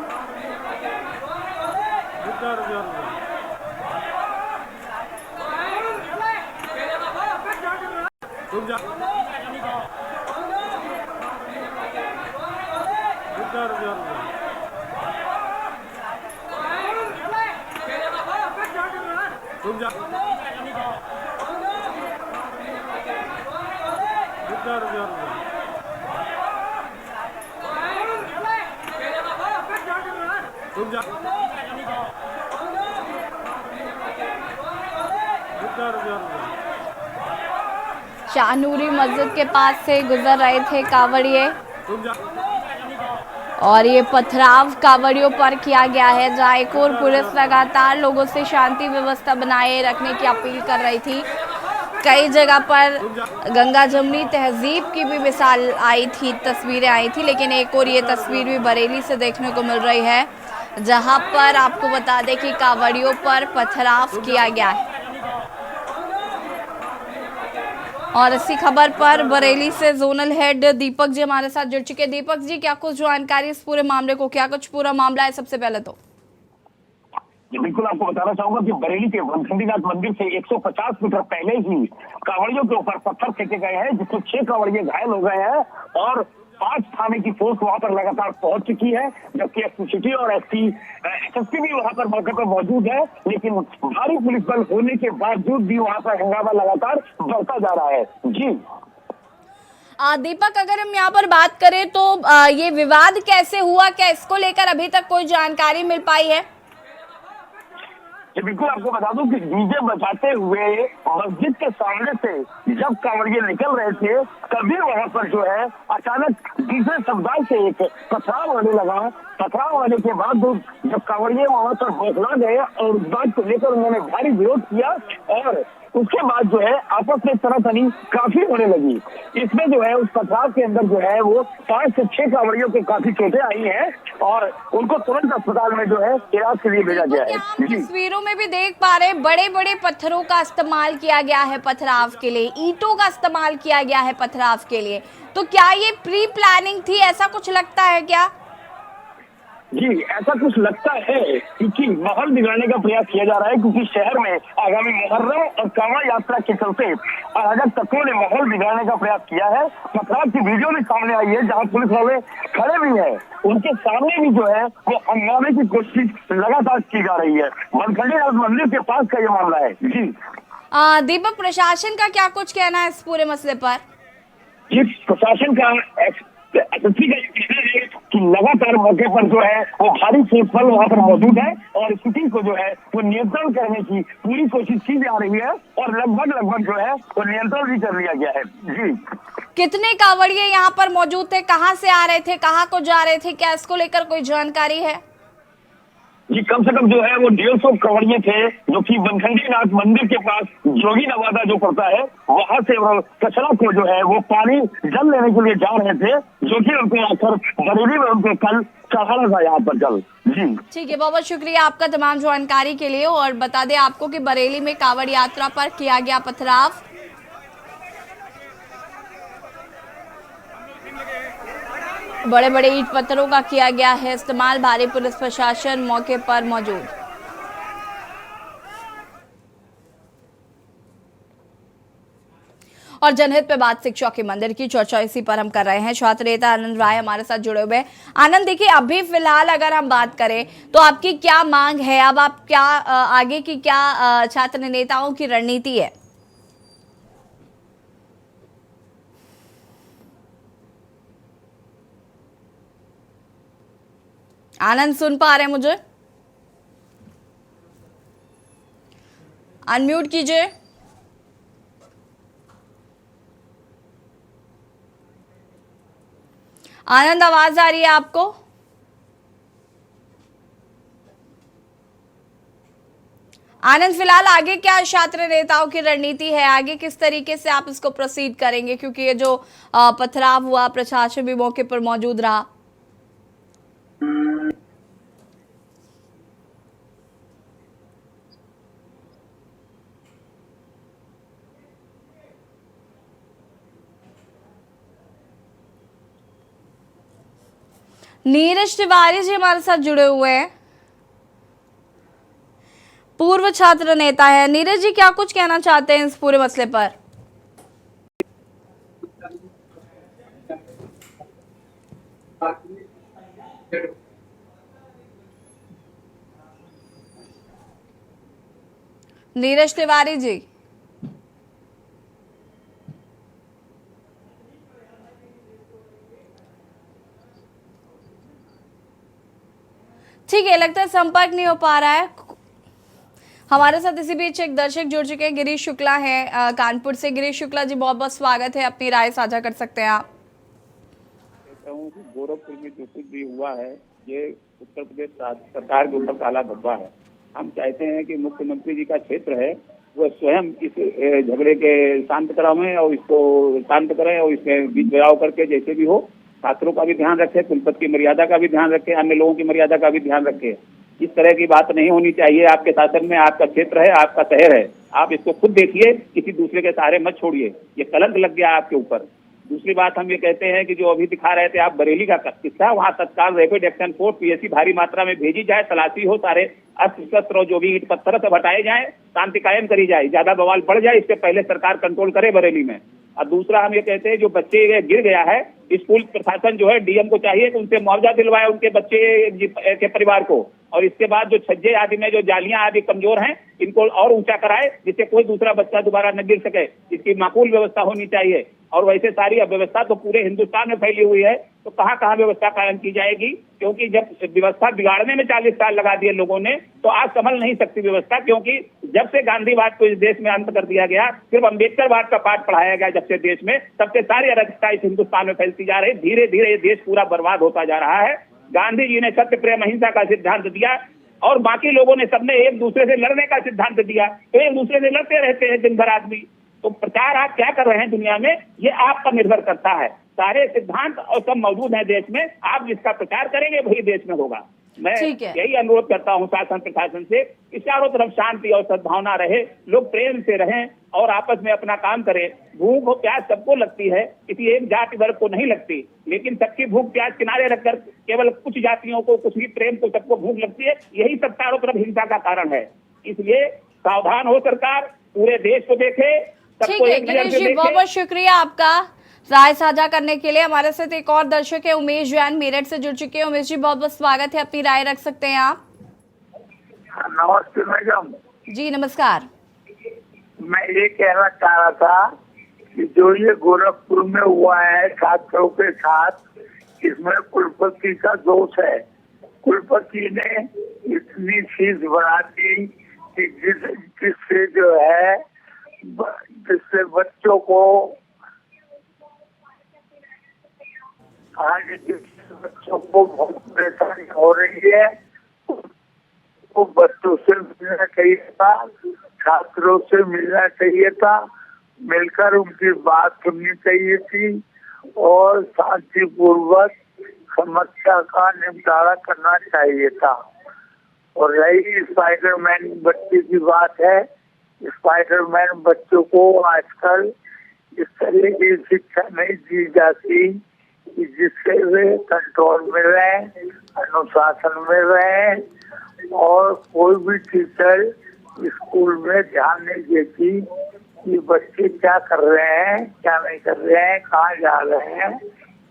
S1: शाहनूरी मस्जिद के पास से गुजर रहे थे कांवड़िए और ये पथराव कांवड़ियों पर किया गया है, जहाँ एक और पुलिस लगातार लोगों से शांति व्यवस्था बनाए रखने की अपील कर रही थी। कई जगह पर गंगा जमुनी तहजीब की भी मिसाल आई थी, तस्वीरें आई थी, लेकिन एक और ये तस्वीर भी बरेली से देखने को मिल रही है, जहां पर आपको बता दें कि कांवड़ियों पर पथराव किया गया है। और इसी खबर पर बरेली से जोनल हेड दीपक जी हमारे साथ जुड़ चुके। दीपक जी, क्या कुछ जानकारी इस पूरे मामले को, क्या कुछ पूरा मामला है सबसे पहले तो?
S9: बिल्कुल आपको बताना चाहूंगा कि बरेली के वनखंडीनाथ मंदिर से 150 मीटर पहले ही कांवड़ियों के ऊपर पत्थर फेंके गए हैं, जिसमें 6 कांवड़िये घायल हो गए हैं और 5 थाने की फोर्स वहां पर लगातार पहुंच चुकी है, जबकि एसपी सिटी और एसएसपी भी वहां पर मौके पर मौजूद है। लेकिन भारी पुलिस बल होने के बावजूद भी वहां पर हंगामा लगातार बढ़ता जा रहा है। जी
S1: दीपक, अगर हम यहाँ पर बात करें तो ये विवाद कैसे हुआ, क्या इसको लेकर अभी तक कोई जानकारी मिल पाई है?
S9: जी बिल्कुल आपको बता दूं कि डीजे बजाते हुए मस्जिद के सामने से जब कांवड़िये निकल रहे थे, तभी वहां पर जो है अचानक डीजे शब्दाल से एक पथराव होने लगा। पथराव होने के बाद जब कांवड़िये वहां पर बौखला गए और उस बात को लेकर उन्होंने भारी विरोध किया और उसके बाद जो है आपस में तनातनी काफी होने लगी। इसमें जो है उस पथराव के अंदर जो है वो 5 से 6 कांवड़ियों के काफी चोटें आई हैं और उनको तुरंत अस्पताल में जो है इलाज के लिए भेजा गया है।
S1: तस्वीरों में भी देख पा रहे हैं, बड़े बड़े पत्थरों का इस्तेमाल किया गया है पथराव के लिए, ईंटों का इस्तेमाल किया गया है पथराव के लिए। तो क्या ये प्री प्लानिंग थी, ऐसा कुछ लगता है क्या?
S9: जी ऐसा कुछ लगता है, क्योंकि माहौल बिगाड़ने का प्रयास किया जा रहा है, क्योंकि शहर में आगामी मुहर्रम और कांवड़ यात्रा के चलते अराजक तत्वों ने माहौल बिगाड़ने का प्रयास किया है। पथराव की वीडियो भी सामने आई है, जहां पुलिस वाले खड़े भी हैं, उनके सामने भी जो है वो हंगामे की कोशिश लगातार की जा रही है। वनखंडीनाथ मंदिर के पास का ये मामला है। जी
S1: दीपक, प्रशासन का क्या कुछ कहना है इस पूरे मसले पर?
S9: जी प्रशासन का एसएसपी का ये कहना है कि लगातार मौके पर जो है वो भारी क्षेत्रफल वहां पर मौजूद है और स्थिति को जो है वो नियंत्रण करने की पूरी कोशिश की जा रही है और लगभग जो है वो नियंत्रण भी कर लिया गया है। जी
S1: कितने कांवड़िये यहाँ पर मौजूद थे, कहाँ से आ रहे थे, कहाँ को जा रहे थे, क्या इसको लेकर कोई जानकारी है?
S9: जी कम से कम जो है वो 150 कांवड़िये थे, जो कि वनखंडीनाथ मंदिर के पास जोगी नवादा जो पड़ता है वहां से कचरा को जो है वो पानी जल लेने के लिए जा रहे थे, जो कि उनको आकर बरेली में उनको कल चढ़ाना था यहाँ पर जल। जी
S1: ठीक है, बहुत बहुत शुक्रिया आपका तमाम जानकारी के लिए। और बता दें आपको कि बरेली में कांवड़ यात्रा पर किया गया पथराव, बड़े बड़े ईंट पत्थरों का किया गया है इस्तेमाल, भारी पुलिस प्रशासन मौके पर मौजूद। और जनहित पे बात शिक्षा के मंदिर की चर्चा इसी पर हम कर रहे हैं। छात्र नेता आनंद राय हमारे साथ जुड़े हुए हैं। आनंद, देखिए अभी फिलहाल अगर हम बात करें तो आपकी क्या मांग है, अब आप क्या आगे की क्या छात्र नेताओं की रणनीति है? आनंद सुन पा रहे हैं मुझे? अनम्यूट कीजिए। आनंद, आवाज आ रही है आपको? आनंद, फिलहाल आगे क्या छात्र नेताओं की रणनीति है, आगे किस तरीके से आप इसको प्रोसीड करेंगे, क्योंकि ये जो पथराव हुआ प्रशासन भी मौके पर मौजूद रहा? नीरज तिवारी जी हमारे साथ जुड़े हुए हैं, पूर्व छात्र नेता है। नीरज जी, क्या कुछ कहना चाहते हैं इस पूरे मसले पर? नीरज तिवारी जी, ठीक है, लगता है संपर्क नहीं हो पा रहा है। हमारे साथ इसी बीच एक दर्शक जुड़ चुके हैं, गिरीश शुक्ला हैं कानपुर से। गिरीश शुक्ला जी, बहुत बहुत स्वागत है, अपनी राय साझा कर सकते हैं आप।
S10: कहता हूँ कि गोरखपुर में जो कुछ भी हुआ है ये उत्तर प्रदेश सरकार के ऊपर काला धब्बा है। हम चाहते हैं कि मुख्यमंत्री जी का क्षेत्र है, वह स्वयं इस झगड़े के शांत करावें और इसको शांत करें और इसमें बीच बचाव करके जैसे भी हो छात्रों का भी ध्यान रखें, कुलपति की मर्यादा का भी ध्यान रखें, अन्य लोगों की मर्यादा का भी ध्यान रखें। इस तरह की बात नहीं होनी चाहिए। आपके शासन में आपका क्षेत्र है, आपका शहर है, आप इसको खुद देखिए, किसी दूसरे के सहारे मत छोड़िए। ये कलंक लग गया आपके ऊपर। दूसरी बात हम ये कहते हैं कि जो अभी दिखा रहे थे आप बरेली का किस्सा, वहाँ तत्काल रैपिड एक्शन फोर्स पीएसी भारी मात्रा में भेजी जाए, तलाशी हो, सारे अस्त्र शस्त्र और जो भी ईंट पत्थर सब हटाए जाए, शांति कायम करी जाए, ज्यादा बवाल बढ़ जाए इससे पहले सरकार कंट्रोल करे बरेली में। और दूसरा हम ये कहते हैं जो बच्चे गिर गया है, स्कूल प्रशासन जो है डीएम को चाहिए कि उनसे मुआवजा दिलवाए उनके बच्चे के परिवार को, और इसके बाद जो छज्जे आदि में जो जालियां आदि कमजोर हैं इनको और ऊंचा कराए जिससे कोई दूसरा बच्चा दोबारा न गिर सके। इसकी माकूल व्यवस्था होनी चाहिए। और वैसे सारी अव्यवस्था तो पूरे हिंदुस्तान में फैली हुई है, तो कहाँ कहाँ व्यवस्था कायम की जाएगी? क्योंकि जब व्यवस्था बिगाड़ने में 40 साल लगा दिए लोगों ने, तो आज संभल नहीं सकती व्यवस्था। क्योंकि जब से गांधीवाद को इस देश में अंत कर दिया गया, सिर्फ अम्बेडकरवाद का पाठ पढ़ाया गया जब से देश में, तब से सारी अराजकता इस हिंदुस्तान में फैलती जा रही। धीरे धीरे ये देश पूरा बर्बाद होता जा रहा है। गांधी जी ने सत्य प्रेम अहिंसा का सिद्धांत दिया और बाकी लोगों ने सबने एक दूसरे से लड़ने का सिद्धांत दिया, तो एक दूसरे से लड़ते रहते हैं दिन भर आदमी। तो प्रचार आप क्या कर रहे हैं दुनिया में, ये आप पर निर्भर करता है। सारे सिद्धांत और सब मौजूद हैं देश में, आप जिसका प्रचार करेंगे वही देश में होगा। मैं यही अनुरोध करता हूँ शासन प्रशासन से कि चारों तरफ शांति और सद्भावना रहे, लोग प्रेम से रहें और आपस में अपना काम करें। भूख और प्यास सबको लगती है, किसी एक जाति वर्ग को नहीं लगती, लेकिन सबकी भूख प्यास किनारे रखकर केवल कुछ जातियों को, कुछ ही प्रेम को सबको भूख लगती है। यही सब चारों तरफ हिंसा का कारण है। इसलिए सावधान हो सरकार, पूरे देश को देखे।
S1: ठीक है गिरीश जी, बहुत बहुत शुक्रिया आपका राय साझा करने के लिए। हमारे साथ एक और दर्शक है उमेश जैन, मेरठ से जुड़ चुके हैं। उमेश जी, बहुत बहुत स्वागत है, अपनी राय रख सकते हैं आप।
S11: नमस्ते मैडम
S1: जी नमस्कार।
S11: मैं ये कहना चाह रहा था कि जो ये गोरखपुर में हुआ है छात्रों के साथ, इसमें कुलपति का दोष है। कुलपति ने इतनी फीस बढ़ा दी कि जिससे जो है जिससे बच्चों को आज बच्चों को बहुत परेशानी हो रही है। वो बच्चों से मिलना चाहिए था, छात्रों से मिलना चाहिए था, मिलकर उनकी बात सुननी चाहिए थी और शांतिपूर्वक समस्या का निपटारा करना चाहिए था। और रही स्पाइडरमैन बच्चे की बात है, स्पाइडरमैन बच्चों को आजकल इस तरह की शिक्षा नहीं दी जाती कि जिससे वे कंट्रोल में रहें, अनुशासन में रहें। और कोई भी टीचर स्कूल में ध्यान नहीं देती कि बच्चे क्या कर रहे हैं, क्या नहीं कर रहे हैं, कहाँ जा रहे हैं।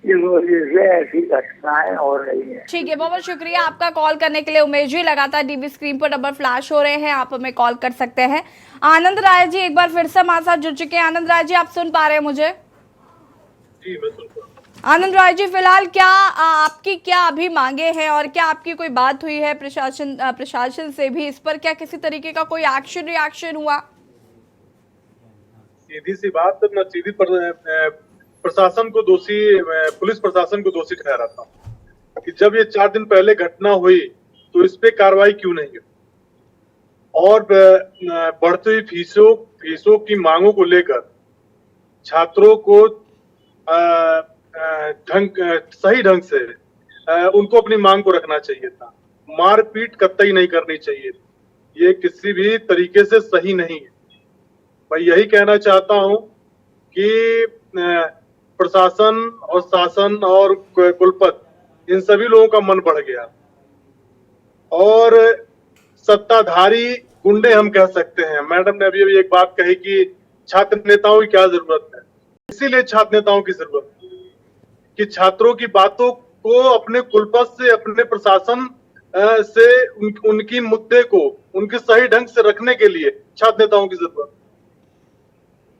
S11: इस वजह से ऐसी घटनाएं हो रही है।
S1: ठीक है, बहुत बहुत शुक्रिया आपका कॉल करने के लिए उमेश जी। लगातार टीवी स्क्रीन पर नंबर फ्लैश हो रहे हैं, आप हमें कॉल कर सकते हैं। आनंद राय जी एक बार फिर से हमारे साथ जुड़ चुके हैं। आनंद राय जी, आप सुन पा रहे हैं मुझे?
S7: जी मैं सुन पा रहा हूं।
S1: आनंद राय जी, फिलहाल क्या आपकी क्या अभी मांगे हैं और क्या आपकी कोई बात हुई है प्रशासन से भी? इस पर क्या किसी तरीके का कोई रिएक्शन हुआ?
S7: सीधी सी बात, मैं सीधी प्रशासन को दोषी, पुलिस प्रशासन को दोषी ठहराता हूँ कि जब ये 4 दिन पहले घटना हुई तो इस पे कार्रवाई क्यों नहीं हुई। और बढ़ती हुई फीसों की मांगों को लेकर छात्रों को सही ढंग से उनको अपनी मांग को रखना चाहिए था। मारपीट कतई नहीं करनी चाहिए, ये किसी भी तरीके से सही नहीं है। मैं यही कहना चाहता हूं कि प्रशासन और शासन और कुलपति, इन सभी लोगों का मन बढ़ गया और सत्ताधारी गुंडे हम कह सकते हैं। मैडम ने अभी एक बात कही कि छात्र नेताओं की क्या जरूरत है, इसीलिए छात्र नेताओं की जरूरत है कि छात्रों की बातों को अपने कुलपति से, अपने प्रशासन से उनकी मुद्दे को उनके सही ढंग से रखने के लिए छात्र नेताओं की जरूरत है।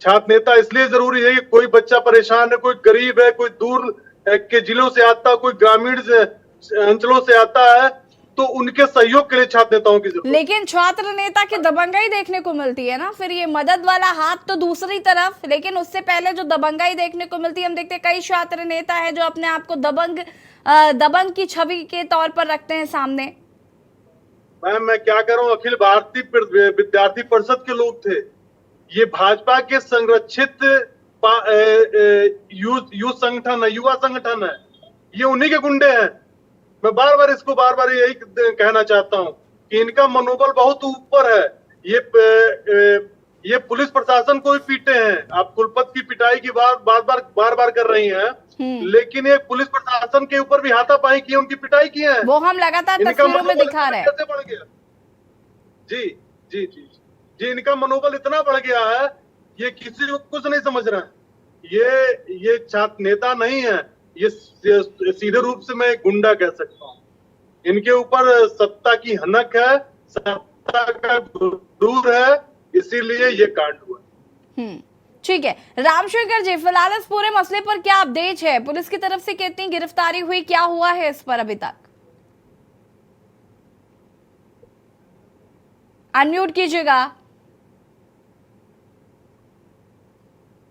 S7: छात्र नेता इसलिए जरूरी है कि कोई बच्चा परेशान है, कोई गरीब है, कोई दूर के जिलों से आता, कोई ग्रामीण अंचलों से आता है, तो उनके सहयोग के लिए छात्र नेताओं की जरूरत है।
S1: लेकिन छात्र नेता की दबंगाई देखने को मिलती है ना, फिर ये मदद वाला हाथ तो दूसरी तरफ, लेकिन उससे पहले जो दबंगाई देखने को मिलती है, हम देखते हैं कई छात्र नेता है जो अपने आप को दबंग की छवि के तौर पर रखते हैं सामने।
S7: मैम मैं क्या कर रहा हूँ, अखिल भारतीय विद्यार्थी परिषद के लोग थे, ये भाजपा के संरक्षित युवा संगठन है, ये उन्हीं के गुंडे हैं। मैं बार बार यही कहना चाहता हूँ कि इनका मनोबल बहुत ऊपर है। ये पुलिस प्रशासन को भी पीटे हैं, आप कुलपति की पिटाई की बार बार कर रही हैं, लेकिन ये पुलिस प्रशासन के ऊपर भी हाथापाई की, उनकी पिटाई की है।
S1: वो हम लगातार तस्वीरों में दिखा रहे हैं।
S7: कैसे बढ़ गया? जी, इनका मनोबल इतना बढ़ गया है, ये किसी को कुछ नहीं समझ रहे हैं। ये छात्र नेता नहीं है, ये सीधे रूप से मैं गुंडा कह सकता हूँ। इनके ऊपर सत्ता की हनक है, सत्ता का गुरूर है, इसीलिए ये कांड हुआ।
S1: ठीक है रामशंकर जी, फिलहाल इस पूरे मसले पर क्या अपडेट है? पुलिस की तरफ से कितनी गिरफ्तारी हुई, क्या हुआ है इस पर अभी तक? अनम्यूट कीजिएगा।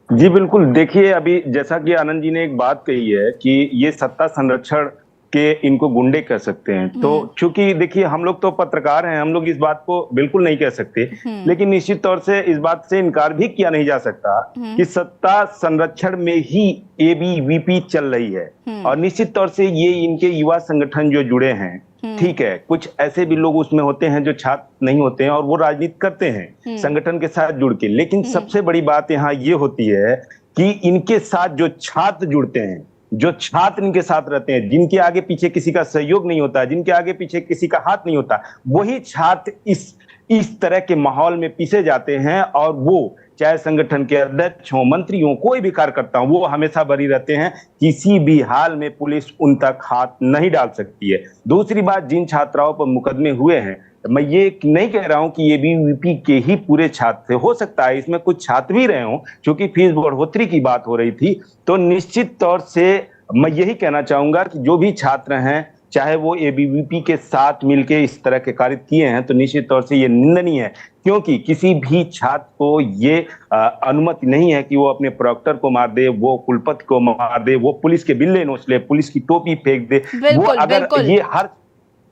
S4: जी बिल्कुल, देखिए अभी जैसा कि आनंद जी ने एक बात कही है कि ये सत्ता संरक्षण के इनको गुंडे कह सकते हैं, तो चूंकि देखिए हम लोग तो पत्रकार हैं, हम लोग इस बात को बिल्कुल नहीं कह सकते, लेकिन निश्चित तौर से इस बात से इनकार भी किया नहीं जा सकता कि सत्ता संरक्षण में ही एबीवीपी चल रही है। और निश्चित तौर से ये इनके युवा संगठन जो जुड़े हैं, ठीक है, कुछ ऐसे भी लोग उसमें होते हैं जो छात्र नहीं होते हैं और वो राजनीति करते हैं संगठन के साथ जुड़ के, लेकिन सबसे बड़ी बात यहाँ ये होती है कि इनके साथ जो छात्र जुड़ते हैं, जो छात्र इनके साथ रहते हैं, जिनके आगे पीछे किसी का सहयोग नहीं होता, जिनके आगे पीछे किसी का हाथ नहीं होता, वही छात्र इस तरह के माहौल में पीसे जाते हैं। और वो चाहे संगठन के अध्यक्ष हो, मंत्री हो, कोई भी कार्यकर्ता हो, वो हमेशा बरी रहते हैं, किसी भी हाल में पुलिस उन तक हाथ नहीं डाल सकती है। दूसरी बात, जिन छात्राओं पर मुकदमे हुए हैं, मैं ये नहीं कह रहा हूं कि एबीवीपी के ही पूरे छात्र, हो सकता है इसमें कुछ छात्र भी रहे हों, क्योंकि फीस बढ़ोतरी की बात हो रही थी, तो निश्चित तौर से मैं यही कहना चाहूंगा कि जो भी छात्र हैं, चाहे वो एबीवीपी के साथ मिलके इस तरह के कार्य किए हैं, तो निश्चित तौर से ये निंदनीय है, क्योंकि किसी भी छात्र को ये अनुमति नहीं है कि वो अपने प्रोक्टर को मार दे, वो कुलपति को मार दे, वो पुलिस के बिल्ले नोच ले, पुलिस की टोपी फेंक दे। वो अगर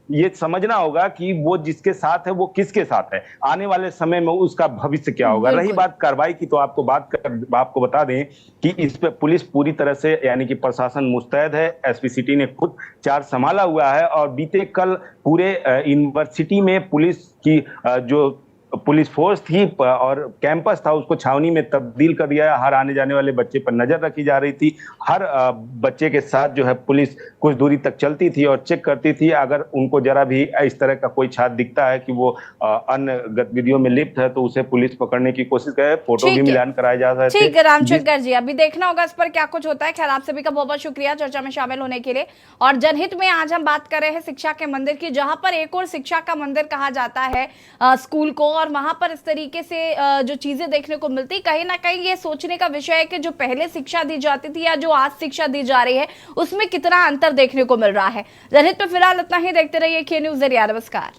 S4: ये समझना होगा कि वो जिसके साथ है वो किसके साथ है, आने वाले समय में उसका भविष्य क्या होगा। रही बात कार्रवाई की, तो आपको बता दें कि इस पे पुलिस पूरी तरह से, यानी कि प्रशासन मुस्तैद है। एसपी सिटी ने खुद चार्ज संभाला हुआ है और बीते कल पूरे यूनिवर्सिटी में पुलिस की जो पुलिस फोर्स थी और कैंपस था, उसको छावनी में तब्दील कर दिया है। हर आने जाने वाले बच्चे पर नजर रखी जा रही थी। हर बच्चे के साथ जो है पुलिस कुछ दूरी तक चलती थी और चेक करती थी। अगर उनको जरा भी इस तरह का कोई छात्र दिखता है कि वो अन्य गतिविधियों में लिप्त है, तो उसे पुलिस पकड़ने की कोशिश करे। फोटो भी मिलान कराए जा रहे थे।
S1: ठीक है रामशंकर जी, अभी देखना होगा इस पर क्या कुछ होता है। खैर, आप सभी का बहुत बहुत शुक्रिया चर्चा में शामिल होने के लिए। और जनहित में आज हम बात कर रहे हैं शिक्षा के मंदिर की, जहां पर एक और शिक्षा का मंदिर कहा जाता है स्कूल को, और वहां पर इस तरीके से जो चीजें देखने को मिलती, कहीं ना कहीं ये सोचने का विषय है कि जो पहले शिक्षा दी जाती थी या जो आज शिक्षा दी जा रही है, उसमें कितना अंतर देखने को मिल रहा है। जनहित पे फिलहाल इतना ही। देखते रहिए के न्यूज़। नमस्कार।